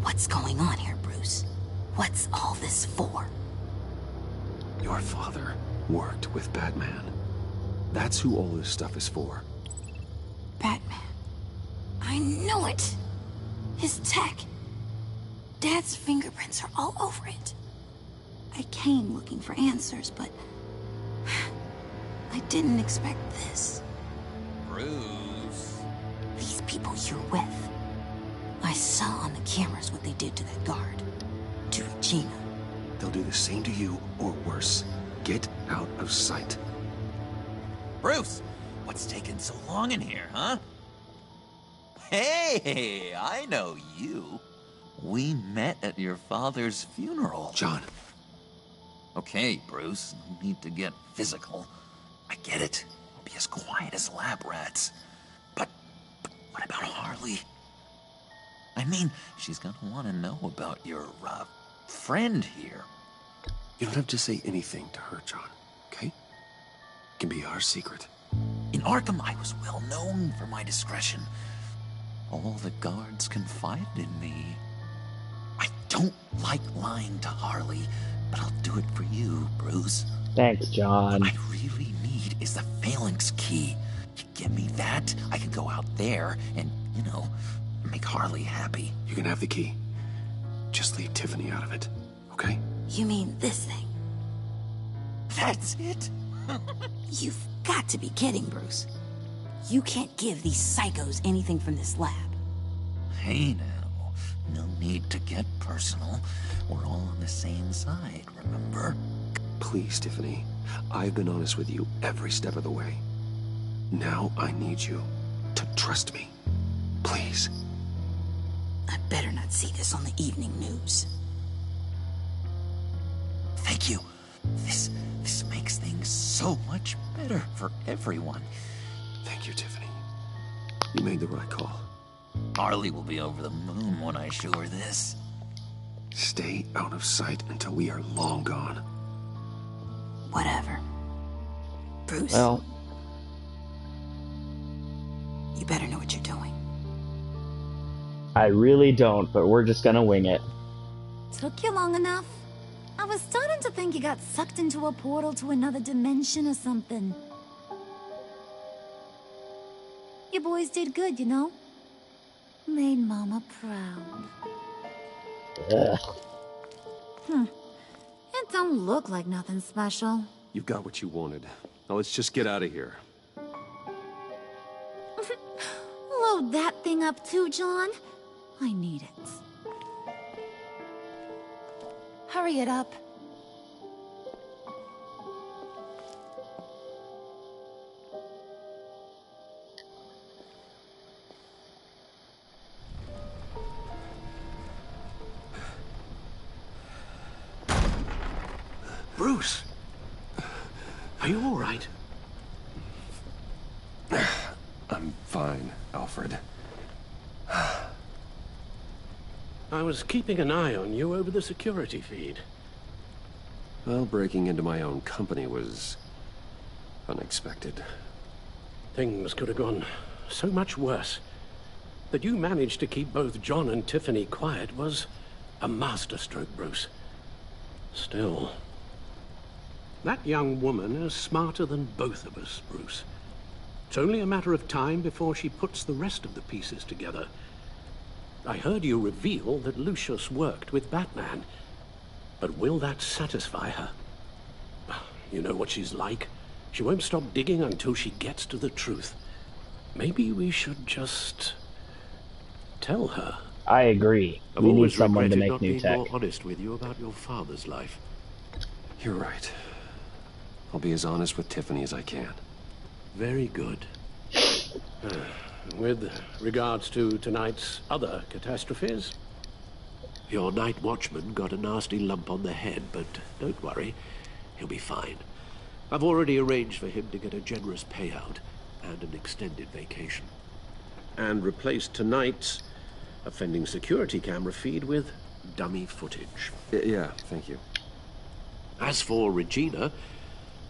What's going on here, Bruce? What's all this for? Your father worked with Batman. That's who all this stuff is for. Batman. I knew it! His tech. Dad's fingerprints are all over it. I came looking for answers, but I didn't expect this. Bruce. These people you're with. I saw on the cameras what they did to that guard. To Regina. They'll do the same to you, or worse. Get out of sight. Bruce, what's taking so long in here, huh? Hey, I know you. We met at your father's funeral. John. Okay, Bruce, no need to get physical. I get it. We'll be as quiet as lab rats. But what about Harley? I mean, she's gonna want to know about your, friend here. You don't have to say anything to her, John, okay? It can be our secret. In Arkham, I was well known for my discretion. All the guards confided in me. I don't like lying to Harley, but I'll do it for you, Bruce. Thanks, John. What I really need is the Phalanx key. You give me that, I can go out there and, you know, make Harley happy. You can have the key. Just leave Tiffany out of it, okay? You mean this thing? That's it? You've got to be kidding, Bruce. You can't give these psychos anything from this lab. Hey now, no need to get personal. We're all on the same side, remember? Please, Tiffany. I've been honest with you every step of the way. Now I need you to trust me. Please. I better not see this on the evening news. Thank you. This makes things so much better for everyone. Thank you, Tiffany. You made the right call. Harley will be over the moon when I show her this. Stay out of sight until we are long gone. Whatever. Bruce. Well, you better know what you're doing. I really don't, but we're just gonna wing it. Took you long enough? I was starting to think you got sucked into a portal to another dimension or something. You boys did good, you know? Made Mama proud. Ugh. It don't look like nothing special. You got what you wanted. Now let's just get out of here. Load that thing up too, John. I need it. Hurry it up. Bruce! Are you all right? I'm fine, Alfred. I was keeping an eye on you over the security feed. Well, breaking into my own company was unexpected. Things could have gone so much worse. That you managed to keep both John and Tiffany quiet was a masterstroke, Bruce. Still, that young woman is smarter than both of us, Bruce. It's only a matter of time before she puts the rest of the pieces together. I heard you reveal that Lucius worked with Batman. But will that satisfy her? You know what she's like. She won't stop digging until she gets to the truth. Maybe we should just tell her. I agree. I've We need always someone to regretted make not new being tech. more honest with you about your father's life. You're right. I'll be as honest with Tiffany as I can. Very good. With regards to tonight's other catastrophes, your night watchman got a nasty lump on the head, but don't worry, he'll be fine. I've already arranged for him to get a generous payout and an extended vacation. And replaced tonight's offending security camera feed with dummy footage. Yeah, thank you. As for Regina,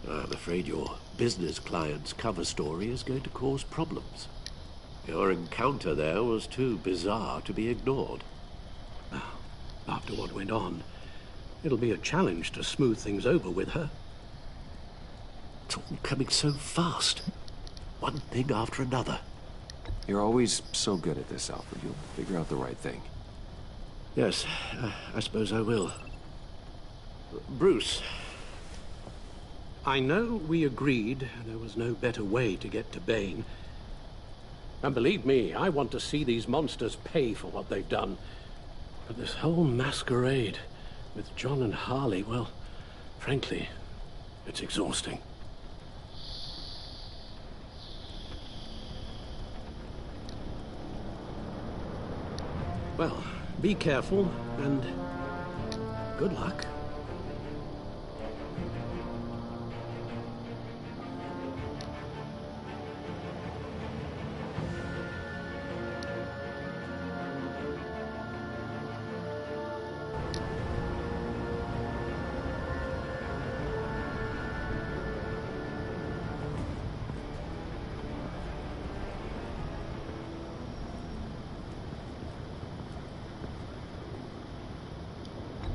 I'm afraid your business client's cover story is going to cause problems. Your encounter there was too bizarre to be ignored. After what went on, it'll be a challenge to smooth things over with her. It's all coming so fast. One thing after another. You're always so good at this, Alfred. You'll figure out the right thing. Yes, I suppose I will. Bruce, I know we agreed there was no better way to get to Bane. And believe me, I want to see these monsters pay for what they've done. But this whole masquerade with John and Harley, well, frankly, it's exhausting. Well, be careful, and good luck.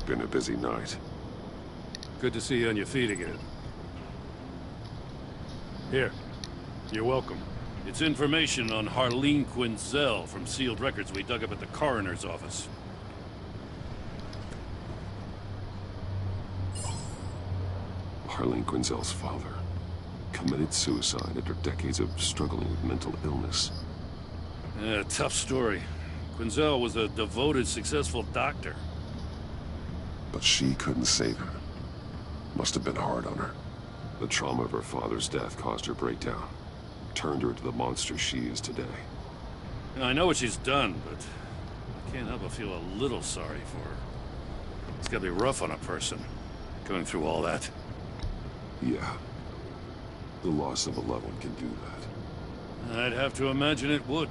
Been a busy night. Good to see you on your feet again. Here. You're welcome. It's information on Harleen Quinzel from sealed records we dug up at the coroner's office. Harleen Quinzel's father committed suicide after decades of struggling with mental illness. Yeah, tough story. Quinzel was a devoted, successful doctor. But she couldn't save him. Must have been hard on her. The trauma of her father's death caused her breakdown. Turned her into the monster she is today. I know what she's done, but I can't help but feel a little sorry for her. It's gotta be rough on a person, going through all that. Yeah. The loss of a loved one can do that. I'd have to imagine it would.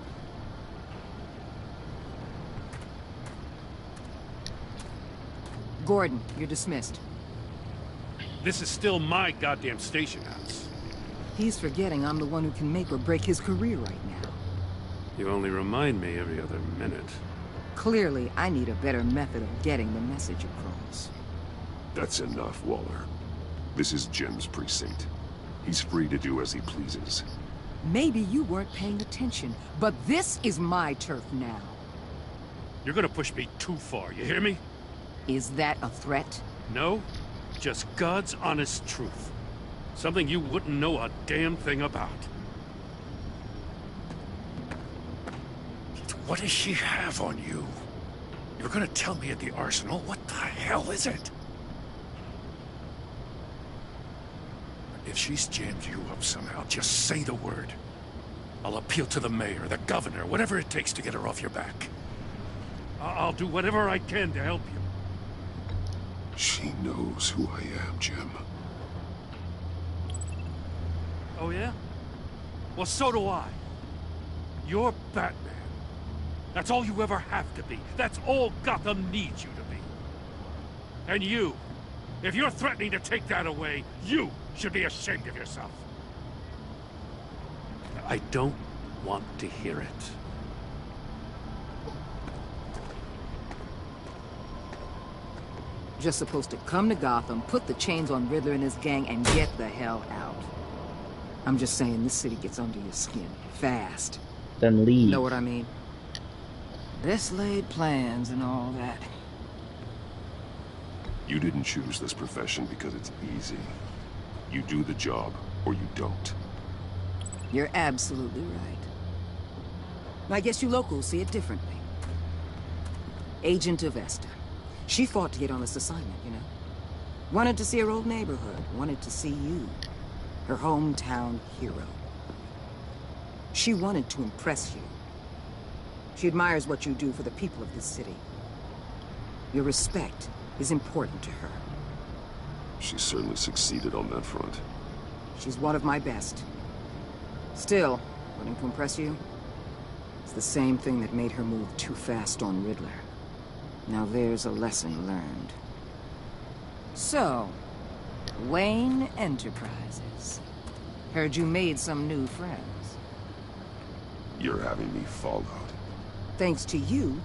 Gordon, you're dismissed. This is still my goddamn station house. He's forgetting I'm the one who can make or break his career right now. You only remind me every other minute. Clearly, I need a better method of getting the message across. That's enough, Waller. This is Jim's precinct. He's free to do as he pleases. Maybe you weren't paying attention, but this is my turf now. You're gonna push me too far, you hear me? Is that a threat? No, just God's honest truth. Something you wouldn't know a damn thing about. What does she have on you? You're gonna tell me at the arsenal? What the hell is it? If she's jammed you up somehow, just say the word. I'll appeal to the mayor, the governor, whatever it takes to get her off your back. I'll do whatever I can to help you. She knows who I am, Jim. Oh, yeah? Well, so do I. You're Batman. That's all you ever have to be. That's all Gotham needs you to be. And you, if you're threatening to take that away, you should be ashamed of yourself. I don't want to hear it. Just supposed to come to Gotham, put the chains on Riddler and his gang, and get the hell out. I'm just saying, this city gets under your skin fast. Then leave. Know what I mean? Let's laid plans and all that. You didn't choose this profession because it's easy. You do the job, or you don't. You're absolutely right. I guess you locals see it differently. Agent of Vesta. She fought to get on this assignment, you know? Wanted to see her old neighborhood. Wanted to see you. Her hometown hero. She wanted to impress you. She admires what you do for the people of this city. Your respect is important to her. She certainly succeeded on that front. She's one of my best. Still, wanting to impress you? It's the same thing that made her move too fast on Riddler. Now there's a lesson learned. So, Wayne Enterprises. Heard you made some new friends. You're having me followed. Thanks to you,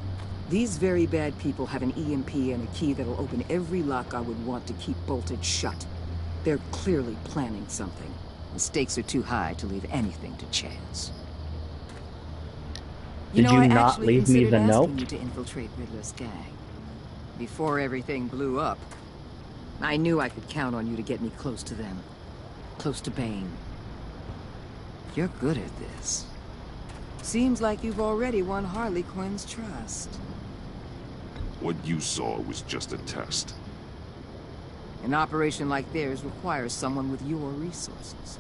these very bad people have an EMP and a key that'll open every lock I would want to keep bolted shut. They're clearly planning something. The stakes are too high to leave anything to chance. Did you not leave me the note? You to infiltrate Riddler's gang. Before everything blew up, I knew I could count on you to get me close to them. Close to Bane. You're good at this. Seems like you've already won Harley Quinn's trust. What you saw was just a test. An operation like theirs requires someone with your resources.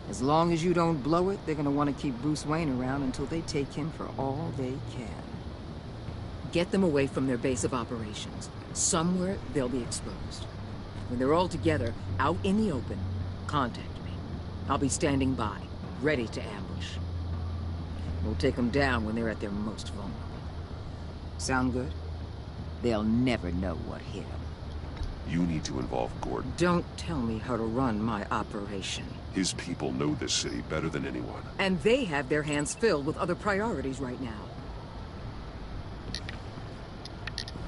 As long as you don't blow it, they're gonna want to keep Bruce Wayne around until they take him for all they can. Get them away from their base of operations. Somewhere they'll be exposed. When they're all together, out in the open, contact me. I'll be standing by, ready to ambush. We'll take them down when they're at their most vulnerable. Sound good? They'll never know what hit them. You need to involve Gordon. Don't tell me how to run my operation. His people know this city better than anyone. And they have their hands filled with other priorities right now.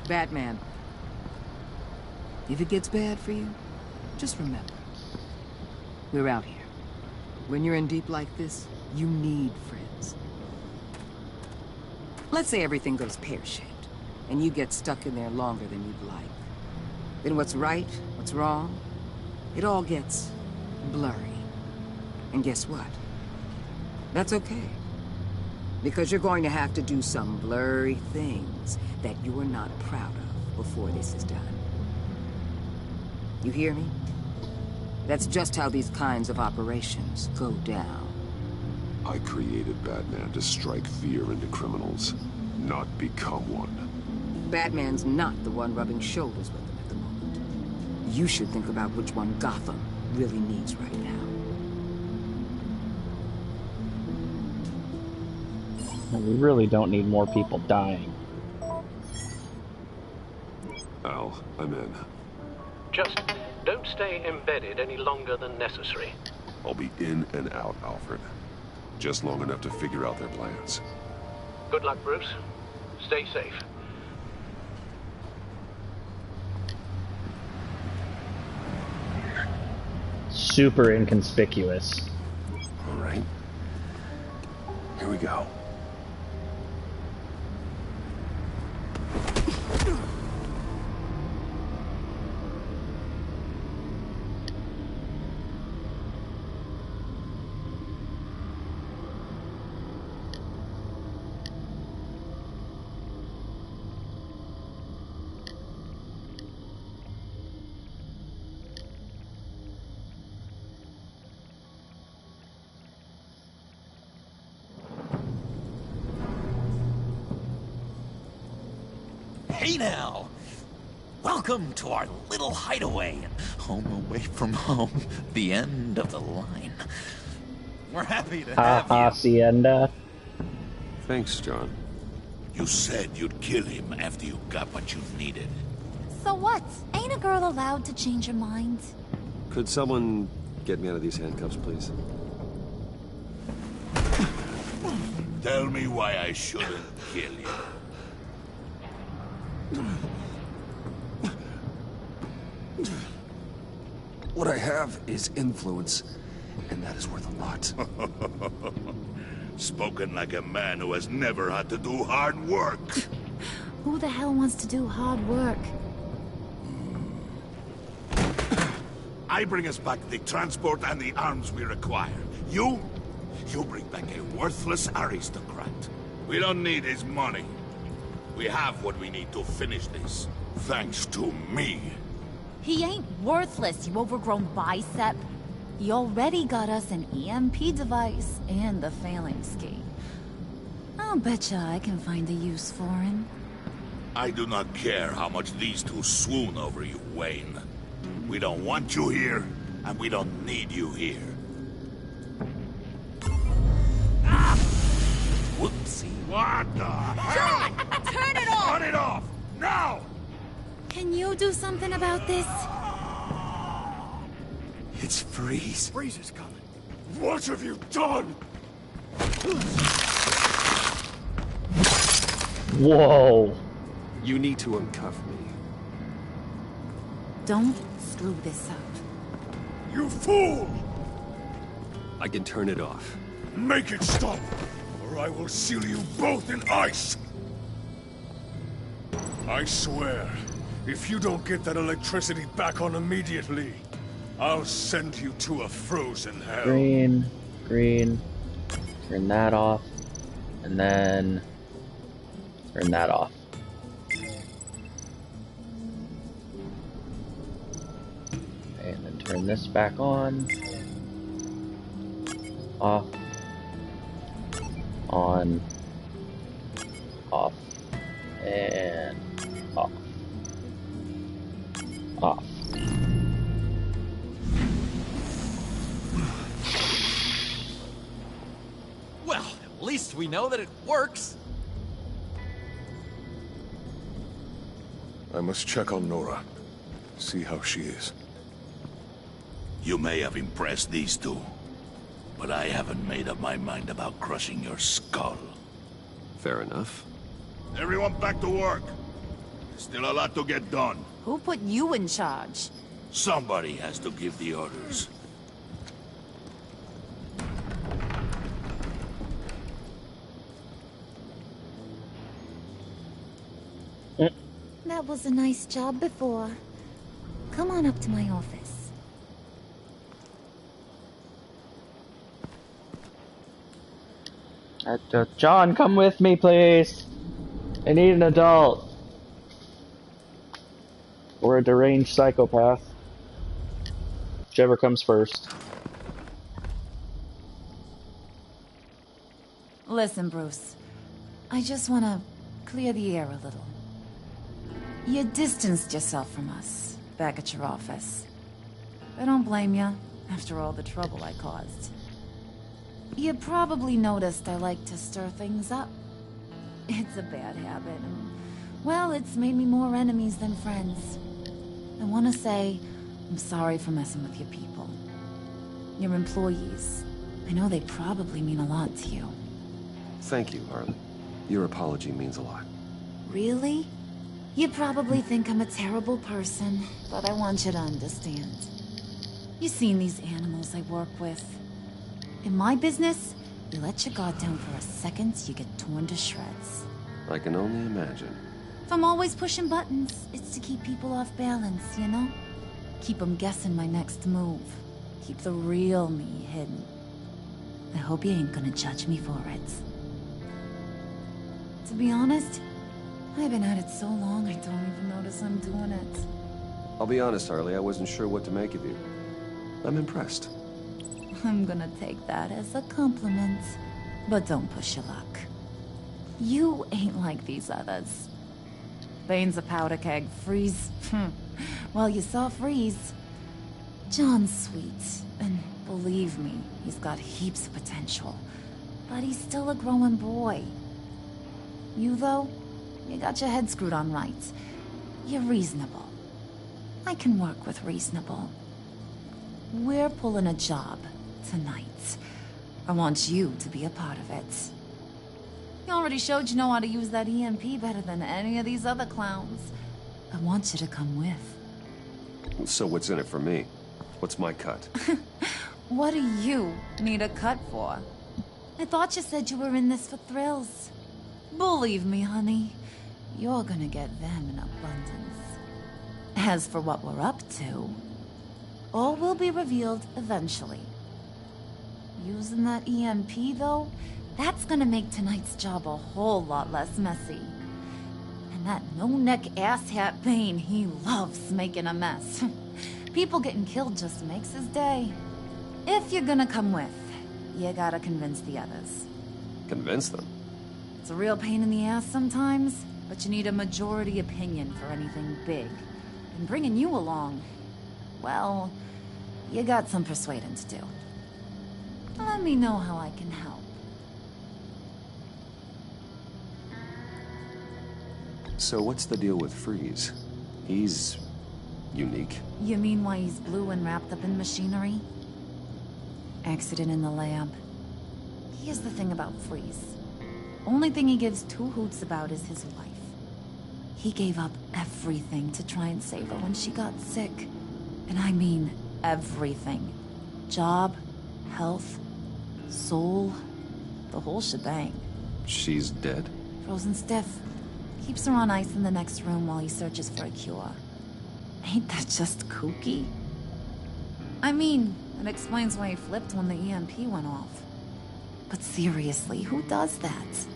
Batman. If it gets bad for you, just remember. We're out here. When you're in deep like this, you need friends. Let's say everything goes pear-shaped, and you get stuck in there longer than you'd like. Then what's right, what's wrong, it all gets blurry. And guess what? That's okay. Because you're going to have to do some blurry things that you're not proud of before this is done. You hear me? That's just how these kinds of operations go down. I created Batman to strike fear into criminals, not become one. Batman's not the one rubbing shoulders with them at the moment. You should think about which one Gotham really needs right now. We really don't need more people dying. Al, I'm in. Just don't stay embedded any longer than necessary. I'll be in and out, Alfred. Just long enough to figure out their plans. Good luck, Bruce. Stay safe. Super inconspicuous. All right. Here we go. Hey now! Welcome to our little hideaway. Home away from home. The end of the line. We're happy to have you. Hacienda. Thanks, John. You said you'd kill him after you got what you needed. So what? Ain't a girl allowed to change her mind? Could someone get me out of these handcuffs, please? Tell me why I shouldn't kill you. What I have is influence, and that is worth a lot. Spoken like a man who has never had to do hard work. Who the hell wants to do hard work? I bring us back the transport and the arms we require. You bring back a worthless aristocrat. We don't need his money. We have what we need to finish this. Thanks to me. He ain't worthless, you overgrown bicep. He already got us an EMP device and the phalanx key. I'll betcha I can find a use for him. I do not care how much these two swoon over you, Wayne. We don't want you here, and we don't need you here. Ah! Whoopsie. What the hell? Turn it off! Turn it off! Now! Can you do something about this? It's Freeze. Freeze is coming. What have you done? Whoa. You need to uncuff me. Don't screw this up. You fool! I can turn it off. Make it stop, or I will seal you both in ice! I swear, if you don't get that electricity back on immediately, I'll send you to a frozen hell. Green, green. Turn that off. And then turn that off. And then turn this back on. Off. On. Off. And off. Off. Well, at least we know that it works. I must check on Nora. See how she is. You may have impressed these two, but I haven't made up my mind about crushing your skull. Fair enough. Everyone back to work. There's still a lot to get done. Who put you in charge? Somebody has to give the orders. That was a nice job before. Come on up to my office. John, come with me, please. I need an adult. Or a deranged psychopath. Whichever comes first. Listen, Bruce. I just want to clear the air a little. You distanced yourself from us, back at your office. I don't blame you, after all the trouble I caused. You probably noticed I like to stir things up. It's a bad habit, and, well, it's made me more enemies than friends. I want to say, I'm sorry for messing with your people. Your employees. I know they probably mean a lot to you. Thank you, Harley. Your apology means a lot. Really? You probably think I'm a terrible person, but I want you to understand. You've seen these animals I work with. In my business, you let your guard down for a second, you get torn to shreds. I can only imagine. If I'm always pushing buttons, it's to keep people off balance, you know? Keep them guessing my next move. Keep the real me hidden. I hope you ain't gonna judge me for it. To be honest, I've been at it so long I don't even notice I'm doing it. I'll be honest, Harley, I wasn't sure what to make of you. I'm impressed. I'm gonna take that as a compliment. But don't push your luck. You ain't like these others. Bane's a powder keg. Freeze. Well, you saw Freeze. John's sweet, and believe me, he's got heaps of potential. But he's still a growing boy. You, though, you got your head screwed on right. You're reasonable. I can work with reasonable. We're pulling a job tonight. I want you to be a part of it. You already showed you know how to use that EMP better than any of these other clowns. I want you to come with. So what's in it for me? What's my cut? What do you need a cut for? I thought you said you were in this for thrills. Believe me, honey, you're gonna get them in abundance. As for what we're up to, all will be revealed eventually. Using that EMP, though, that's gonna make tonight's job a whole lot less messy. And that no-neck asshat Bane, he loves making a mess. People getting killed just makes his day. If you're gonna come with, you gotta convince the others. Convince them? It's a real pain in the ass sometimes, but you need a majority opinion for anything big. And bringing you along, well, you got some persuading to do. Let me know how I can help. So what's the deal with Freeze? He's unique. You mean why he's blue and wrapped up in machinery? Accident in the lab. Here's the thing about Freeze. Only thing he gives two hoots about is his wife. He gave up everything to try and save her when she got sick. And I mean everything. Job, health, soul, the whole shebang. She's dead? Frozen stiff. Keeps her on ice in the next room while he searches for a cure. Ain't that just kooky? I mean, it explains why he flipped when the EMP went off. But seriously, who does that?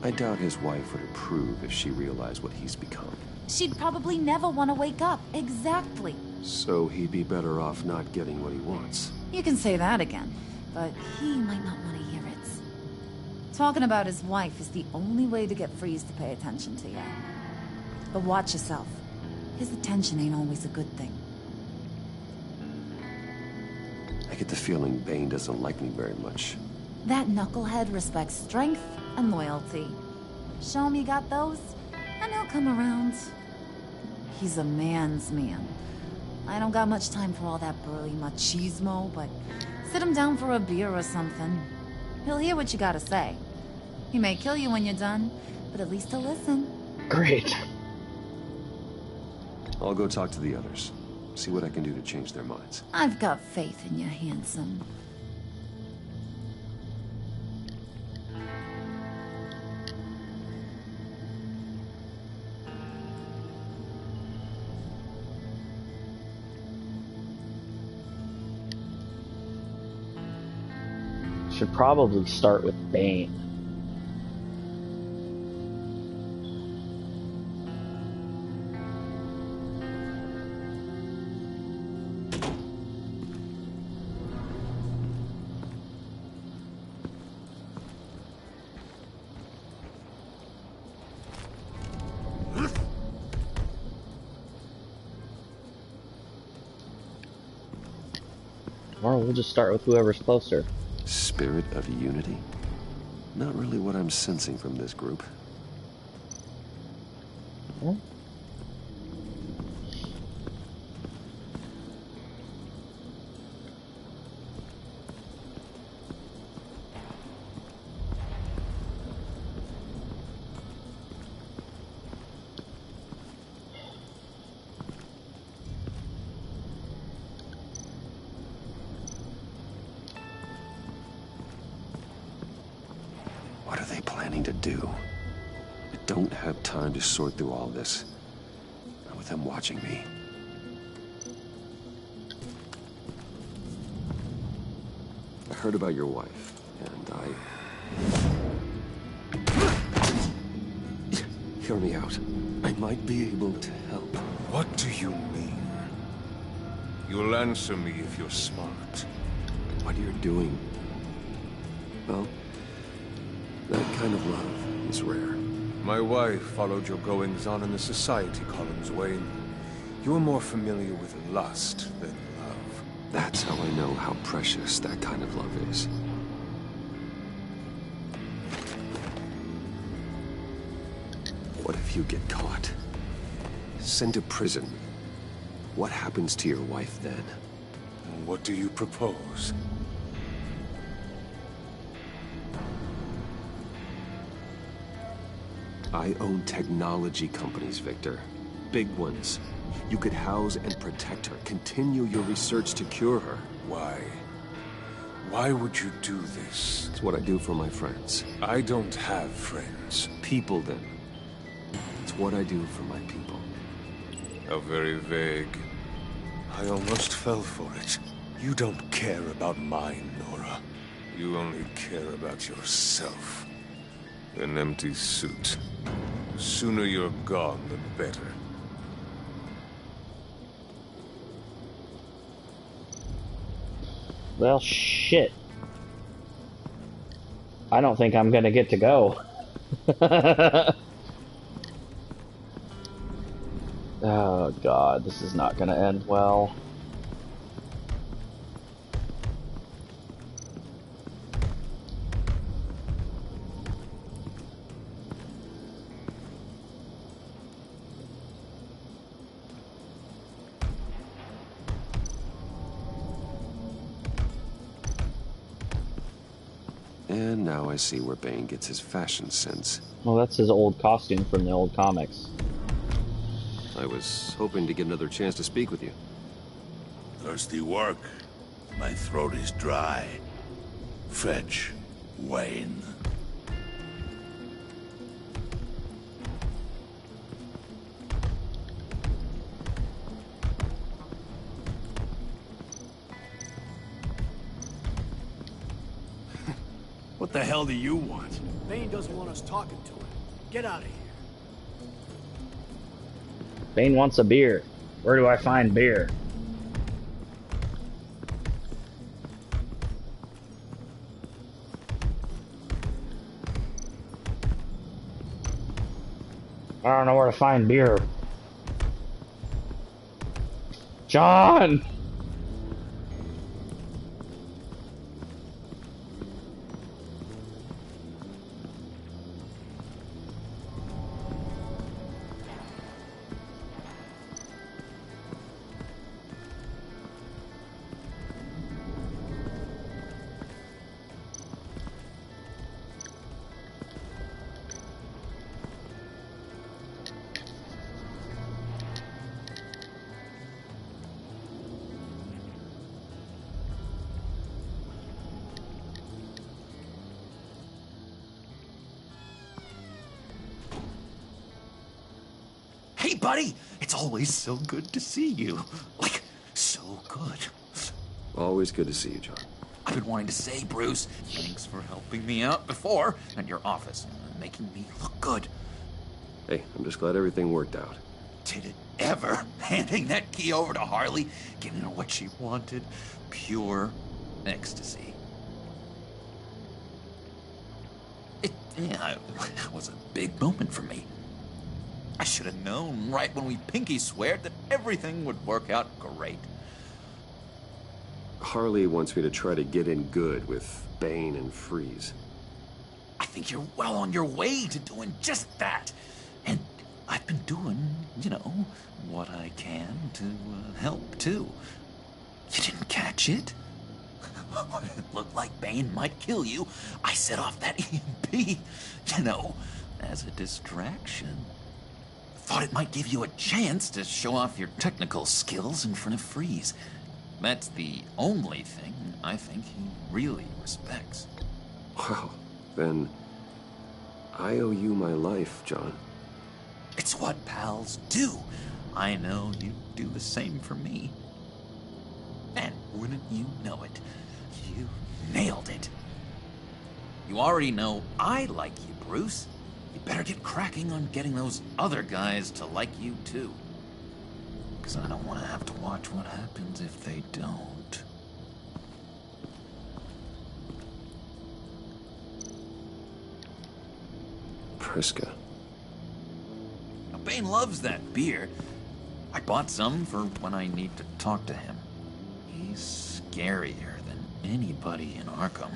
I doubt his wife would approve if she realized what he's become. She'd probably never want to wake up. Exactly. So he'd be better off not getting what he wants. You can say that again, but he might not want to hear it. Talking about his wife is the only way to get Freeze to pay attention to you. But watch yourself. His attention ain't always a good thing. I get the feeling Bane doesn't like me very much. That knucklehead respects strength and loyalty. Show him you got those, and he'll come around. He's a man's man. I don't got much time for all that burly machismo, but sit him down for a beer or something. He'll hear what you gotta say. He may kill you when you're done, but at least he'll listen. Great. I'll go talk to the others. See what I can do to change their minds. I've got faith in you, handsome. Should probably start with Bane. Or we'll just start with whoever's closer. Spirit of unity? Not really what I'm sensing from this group. Huh? What are they planning to do? I don't have time to sort through all this. Not with them watching me. I heard about your wife, and Hear me out. I might be able to help. What do you mean? You'll answer me if you're smart. What you're doing, well, that kind of love is rare. My wife followed your goings-on in the society columns, Wayne. You're more familiar with lust than love. That's how I know how precious that kind of love is. What if you get caught? Sent to prison? What happens to your wife then? What do you propose? I own technology companies, Victor. Big ones. You could house and protect her, continue your research to cure her. Why? Why would you do this? It's what I do for my friends. I don't have friends. People, then. It's what I do for my people. How very vague. I almost fell for it. You don't care about mine, Nora. You only care about yourself. An empty suit. The sooner you're gone, the better. Well, shit. I don't think I'm gonna get to go. Oh god, this is not gonna end well. And now I see where Bane gets his fashion sense. Well, that's his old costume from the old comics. I was hoping to get another chance to speak with you. Thirsty work. My throat is dry. Fetch Wayne. What the hell do you want? Bane doesn't want us talking to him. Get out of here. Bane wants a beer. Where do I find beer? I don't know where to find beer. John! Hey, buddy! It's always so good to see you. Like, so good. Always good to see you, John. I've been wanting to say, Bruce, thanks for helping me out before at your office, making me look good. Hey, I'm just glad everything worked out. Did it ever? Handing that key over to Harley, giving her what she wanted. Pure ecstasy. It was a big moment for me. I should have known right when we pinky sweared that everything would work out great. Harley wants me to try to get in good with Bane and Freeze. I think you're well on your way to doing just that. And I've been doing, what I can to help, too. You didn't catch it? When it looked like Bane might kill you, I set off that EMP, as a distraction. Thought it might give you a chance to show off your technical skills in front of Freeze. That's the only thing I think he really respects. Wow, then I owe you my life, John. It's what pals do. I know you do the same for me. And wouldn't you know it, you nailed it. You already know I like you, Bruce. You better get cracking on getting those other guys to like you, too. Because I don't want to have to watch what happens if they don't. Priska. Bane loves that beer. I bought some for when I need to talk to him. He's scarier than anybody in Arkham.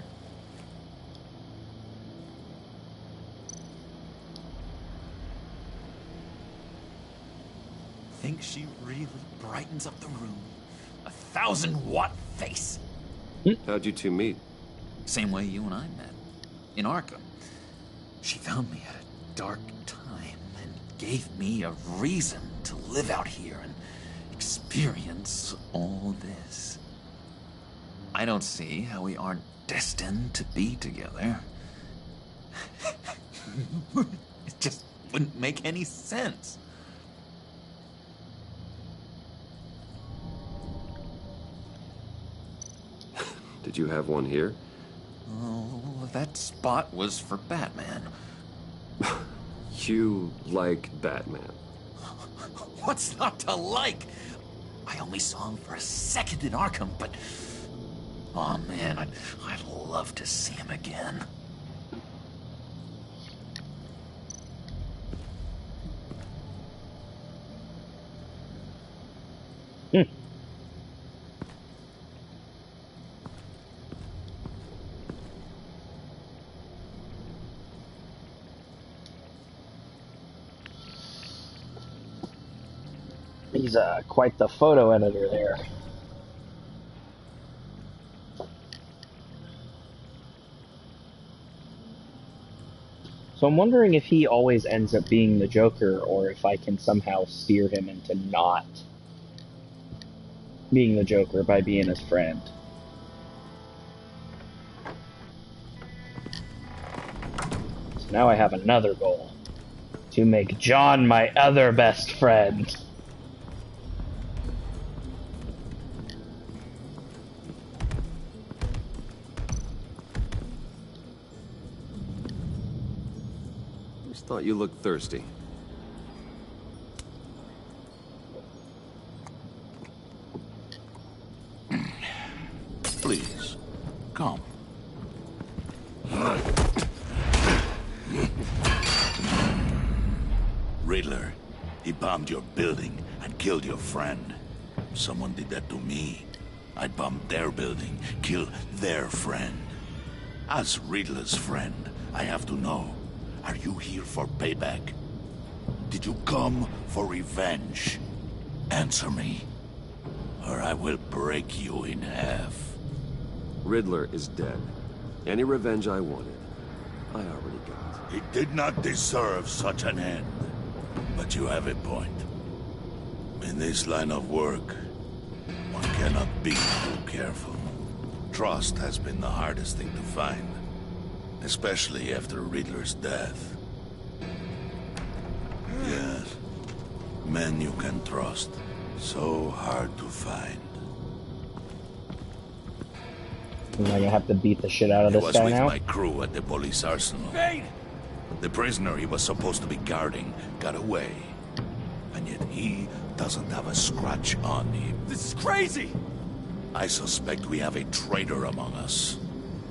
Think she really brightens up the room? 1,000-watt face. How'd you two meet? Same way you and I met. In Arkham. She found me at a dark time and gave me a reason to live out here and experience all this. I don't see how we aren't destined to be together. It just wouldn't make any sense. Did you have one here? Oh, that spot was for Batman. You like Batman? What's not to like? I only saw him for a second in Arkham, but... oh man, I'd love to see him again. He's quite the photo editor there. So I'm wondering if he always ends up being the Joker, or if I can somehow steer him into not being the Joker by being his friend. So now I have another goal. To make John my other best friend. Thought you looked thirsty. Please, come. Riddler, he bombed your building and killed your friend. Someone did that to me. I'd bomb their building, kill their friend. As Riddler's friend, I have to know. Are you here for payback? Did you come for revenge? Answer me, or I will break you in half. Riddler is dead. Any revenge I wanted, I already got. He did not deserve such an end. But you have a point. In this line of work, one cannot be too careful. Trust has been the hardest thing to find. Especially after Riddler's death. Yes. Men you can trust. So hard to find. Am I gonna have to beat the shit out of this guy now? He was with my crew at the police arsenal. Bane! The prisoner he was supposed to be guarding got away. And yet he doesn't have a scratch on him. This is crazy! I suspect we have a traitor among us.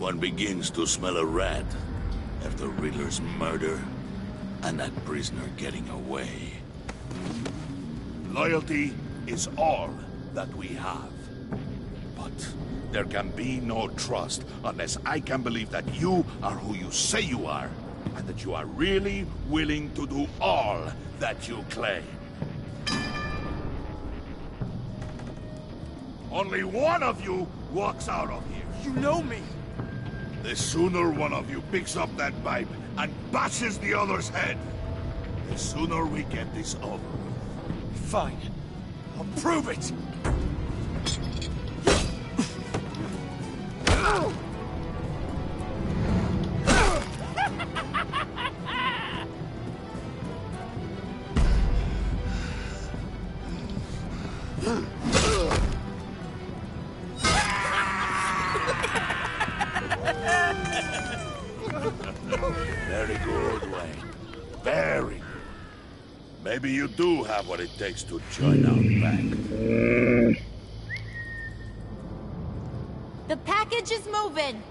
One begins to smell a rat after Riddler's murder and that prisoner getting away. Loyalty is all that we have. But there can be no trust unless I can believe that you are who you say you are, and that you are really willing to do all that you claim. Only one of you walks out of here. You know me! The sooner one of you picks up that pipe and bashes the other's head, the sooner we get this over with. Fine. I'll prove it! Very good, Wayne. Very good. Maybe you do have what it takes to join our pack. The package is moving.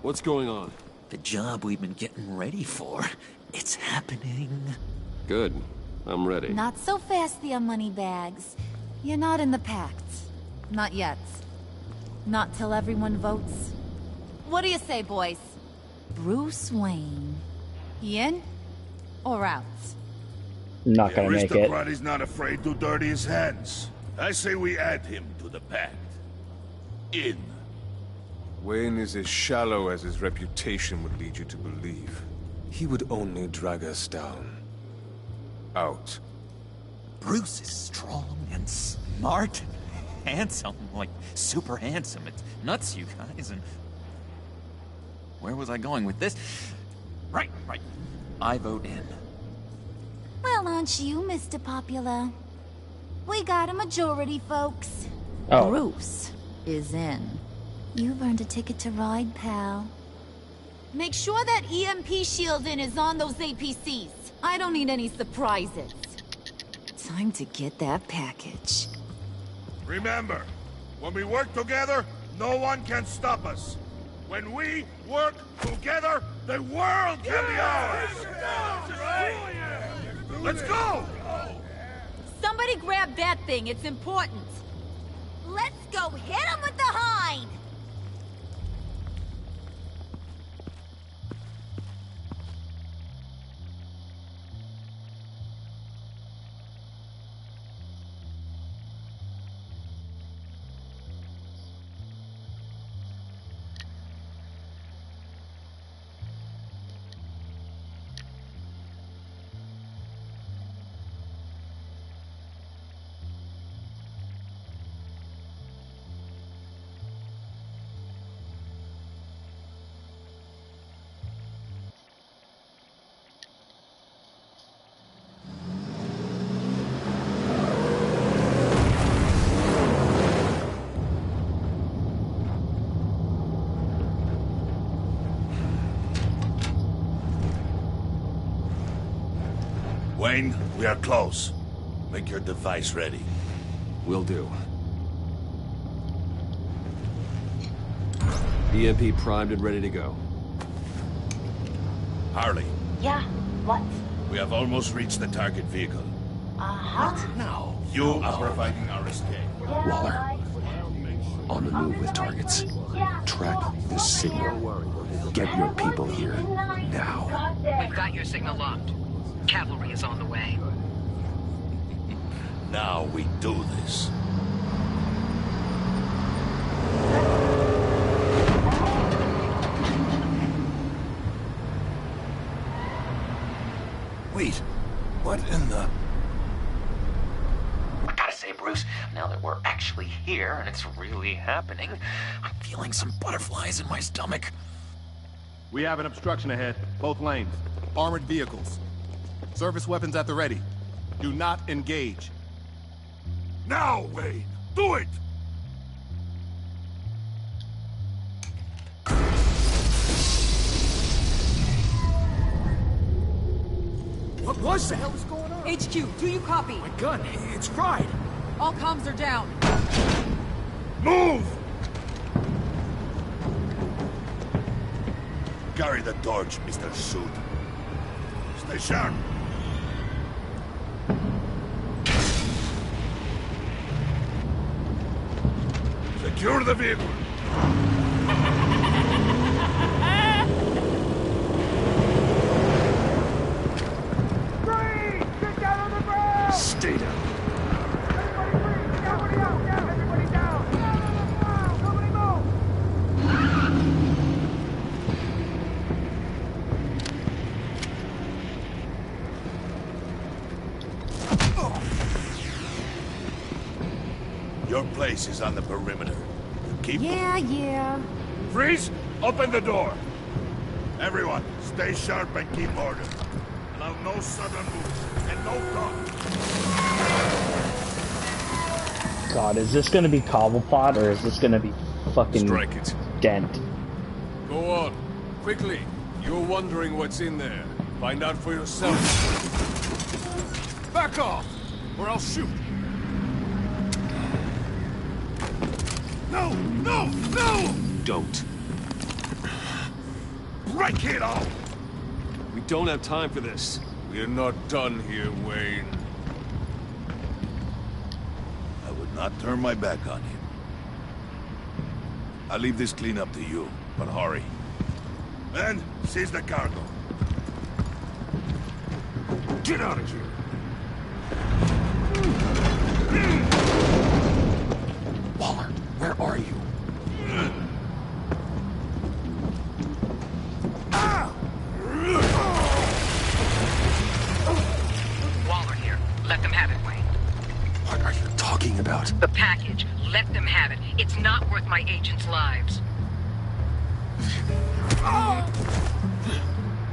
What's going on? The job we've been getting ready for. It's happening. Good. I'm ready. Not so fast there, Moneybags. You're not in the pact. Not yet. Not till everyone votes. What do you say, boys? Bruce Wayne. He in or out? Not gonna make it. The aristocrat is not afraid to dirty his hands. I say we add him to the pact. In. Wayne is as shallow as his reputation would lead you to believe. He would only drag us down. Out. Bruce is strong and smart and handsome, like super handsome. It's nuts, you guys, and... Where was I going with this? Right. I vote in. Well, aren't you, Mr. Popular? We got a majority, folks. Oh. Bruce is in. You've earned a ticket to ride, pal. Make sure that EMP shielding is on those APCs. I don't need any surprises. Time to get that package. Remember, when we work together, no one can stop us. When we work together, the world can be ours! Let's go! Somebody grab that thing, it's important. Let's go hit him with the hind! Wayne, we are close. Make your device ready. Will do. EMP primed and ready to go. Harley. Yeah, what? We have almost reached the target vehicle. Uh-huh. Now, you are providing our escape. Waller. On the move with targets. Track the signal. Get your people here. Now. We've got your signal locked. Cavalry is on the way. Now we do this. Wait, what in the... I gotta say, Bruce, now that we're actually here and it's really happening, I'm feeling some butterflies in my stomach. We have an obstruction ahead, both lanes. Armored vehicles. Service weapons at the ready. Do not engage. Now, Wayne! Do it! What was that? What the hell is going on? HQ, do you copy? My gun, it's fried. All comms are down. Move! Carry the torch, Mr. Suit. Stay sharp. Secure the vehicle. Get down on the ground! Stay down. Everybody breathe! Everybody out! Down! Everybody down! Down on the ground! Nobody move! Your place is on the perimeter. Keep Yeah. Freeze! Open the door! Everyone, stay sharp and keep order. Allow no sudden moves, and no talk. God, is this gonna be Cobblepot or is this gonna be fucking Strike it. Dent? Go on. Quickly. You're wondering what's in there. Find out for yourself. Back off, or I'll shoot. No! No! No! Don't. Break it all! We don't have time for this. We're not done here, Wayne. I would not turn my back on him. I'll leave this clean up to you, but hurry. And seize the cargo. Get out of here! Waller, where are you? Waller here. Let them have it, Wayne. What are you talking about? The package. Let them have it. It's not worth my agents' lives.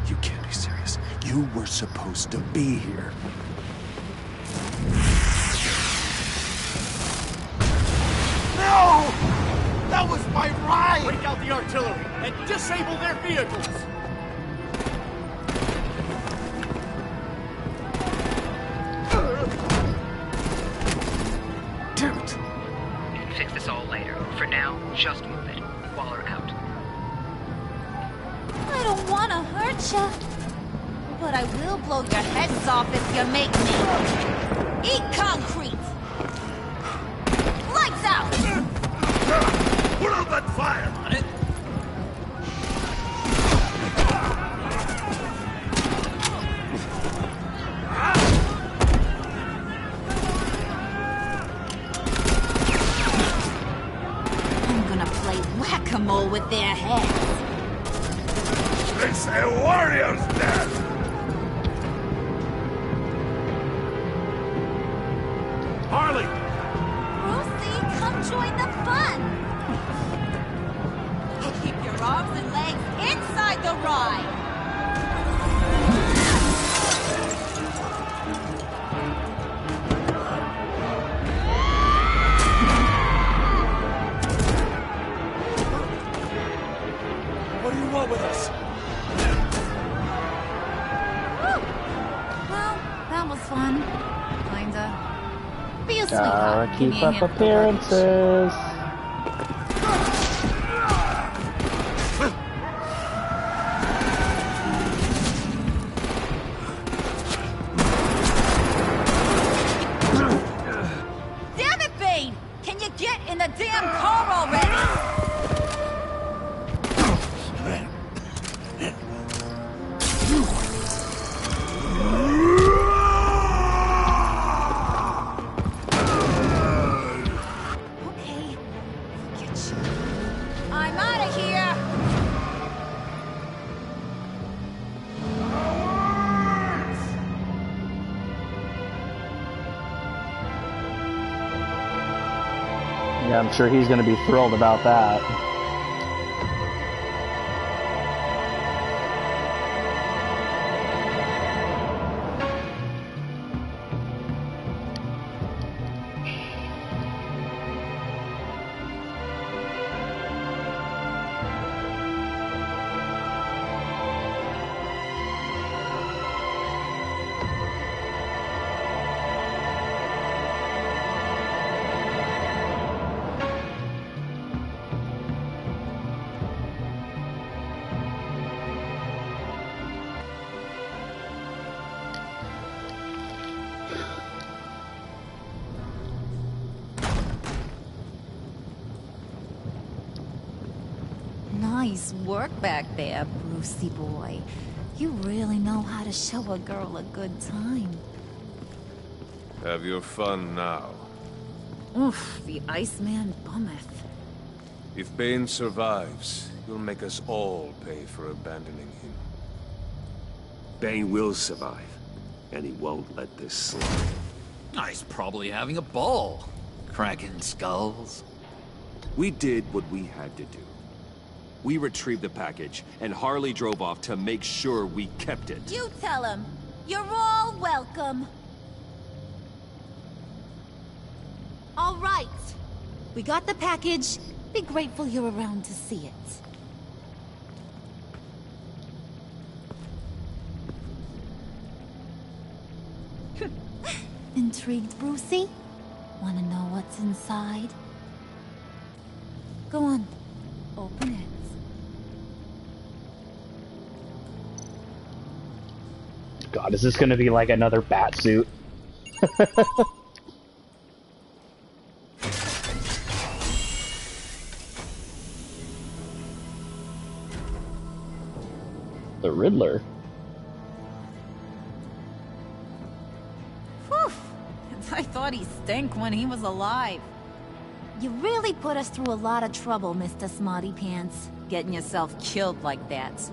You can't be serious. You were supposed to be here. No! That was my ride! Break out the artillery and disable their vehicles! Damn it! We can fix this all later. For now, just move it. Waller out. I don't want to hurt ya, but I will blow your heads off if you make me. Eat concrete! Lights out! Put out that fire on it! I'm gonna play whack-a-mole with their heads. It's a warrior's death! Harley! Brucey, come join the fun! Keep your arms and legs inside the ride! What do you want with us? Well, that was fun. Kinda. Be a Gotta sweetheart. keep up appearances. Damn it, Bane! Can you get in the damn car already? Okay, get you. I'm out of here! Yeah, I'm sure he's gonna be thrilled about that. Nice work back there, Brucey boy. You really know how to show a girl a good time. Have your fun now. Oof, the Iceman bummeth. If Bane survives, you'll make us all pay for abandoning him. Bane will survive, and he won't let this slide. He's probably having a ball. Cracking skulls. We did what we had to do. We retrieved the package, and Harley drove off to make sure we kept it. You tell him. You're all welcome. All right. We got the package. Be grateful you're around to see it. Intrigued, Brucey? Wanna know what's inside? Go on. Open it. God, is this gonna be like another bat suit? The Riddler. Whew. I thought he stank when he was alive. You really put us through a lot of trouble, Mr. Smarty Pants. Getting yourself killed like that.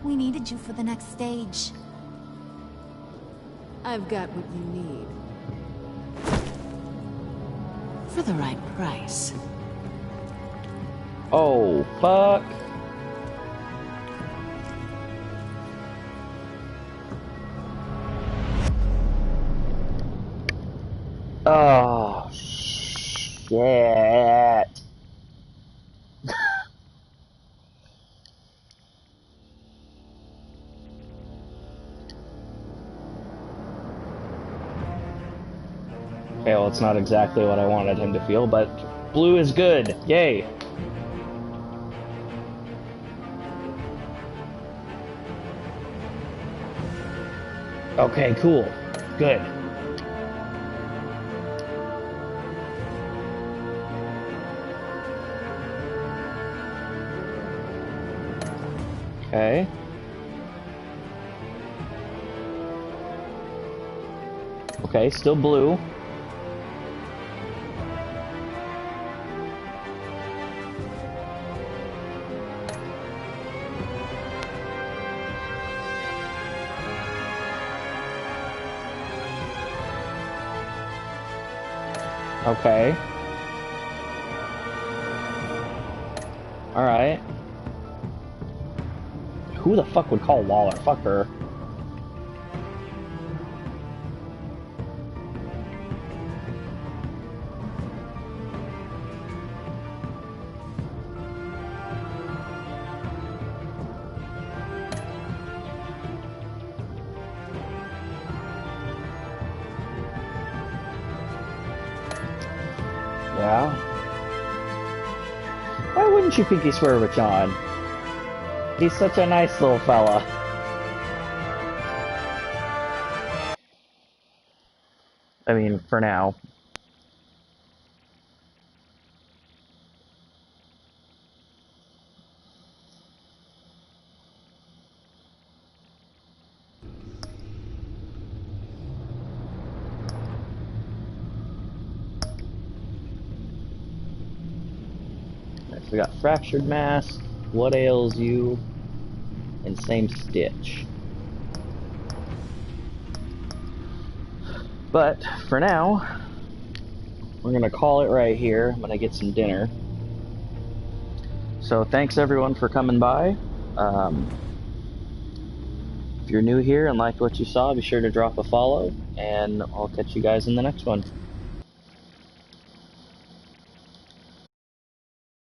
We needed you for the next stage. I've got what you need. For the right price. Oh, fuck. Oh, shit. Okay, well, it's not exactly what I wanted him to feel, but blue is good. Yay. Okay, cool. Good. Okay. Okay, still blue. Okay. Alright. Who the fuck would call Waller? Fuck her. Yeah. Why wouldn't you pinky swear with John? He's such a nice little fella. I mean, for now. Next we got fractured mask. What ails you? And same stitch. But for now, we're gonna call it right here. I'm gonna get some dinner. So thanks everyone for coming by. If you're new here and liked what you saw, be sure to drop a follow, and I'll catch you guys in the next one.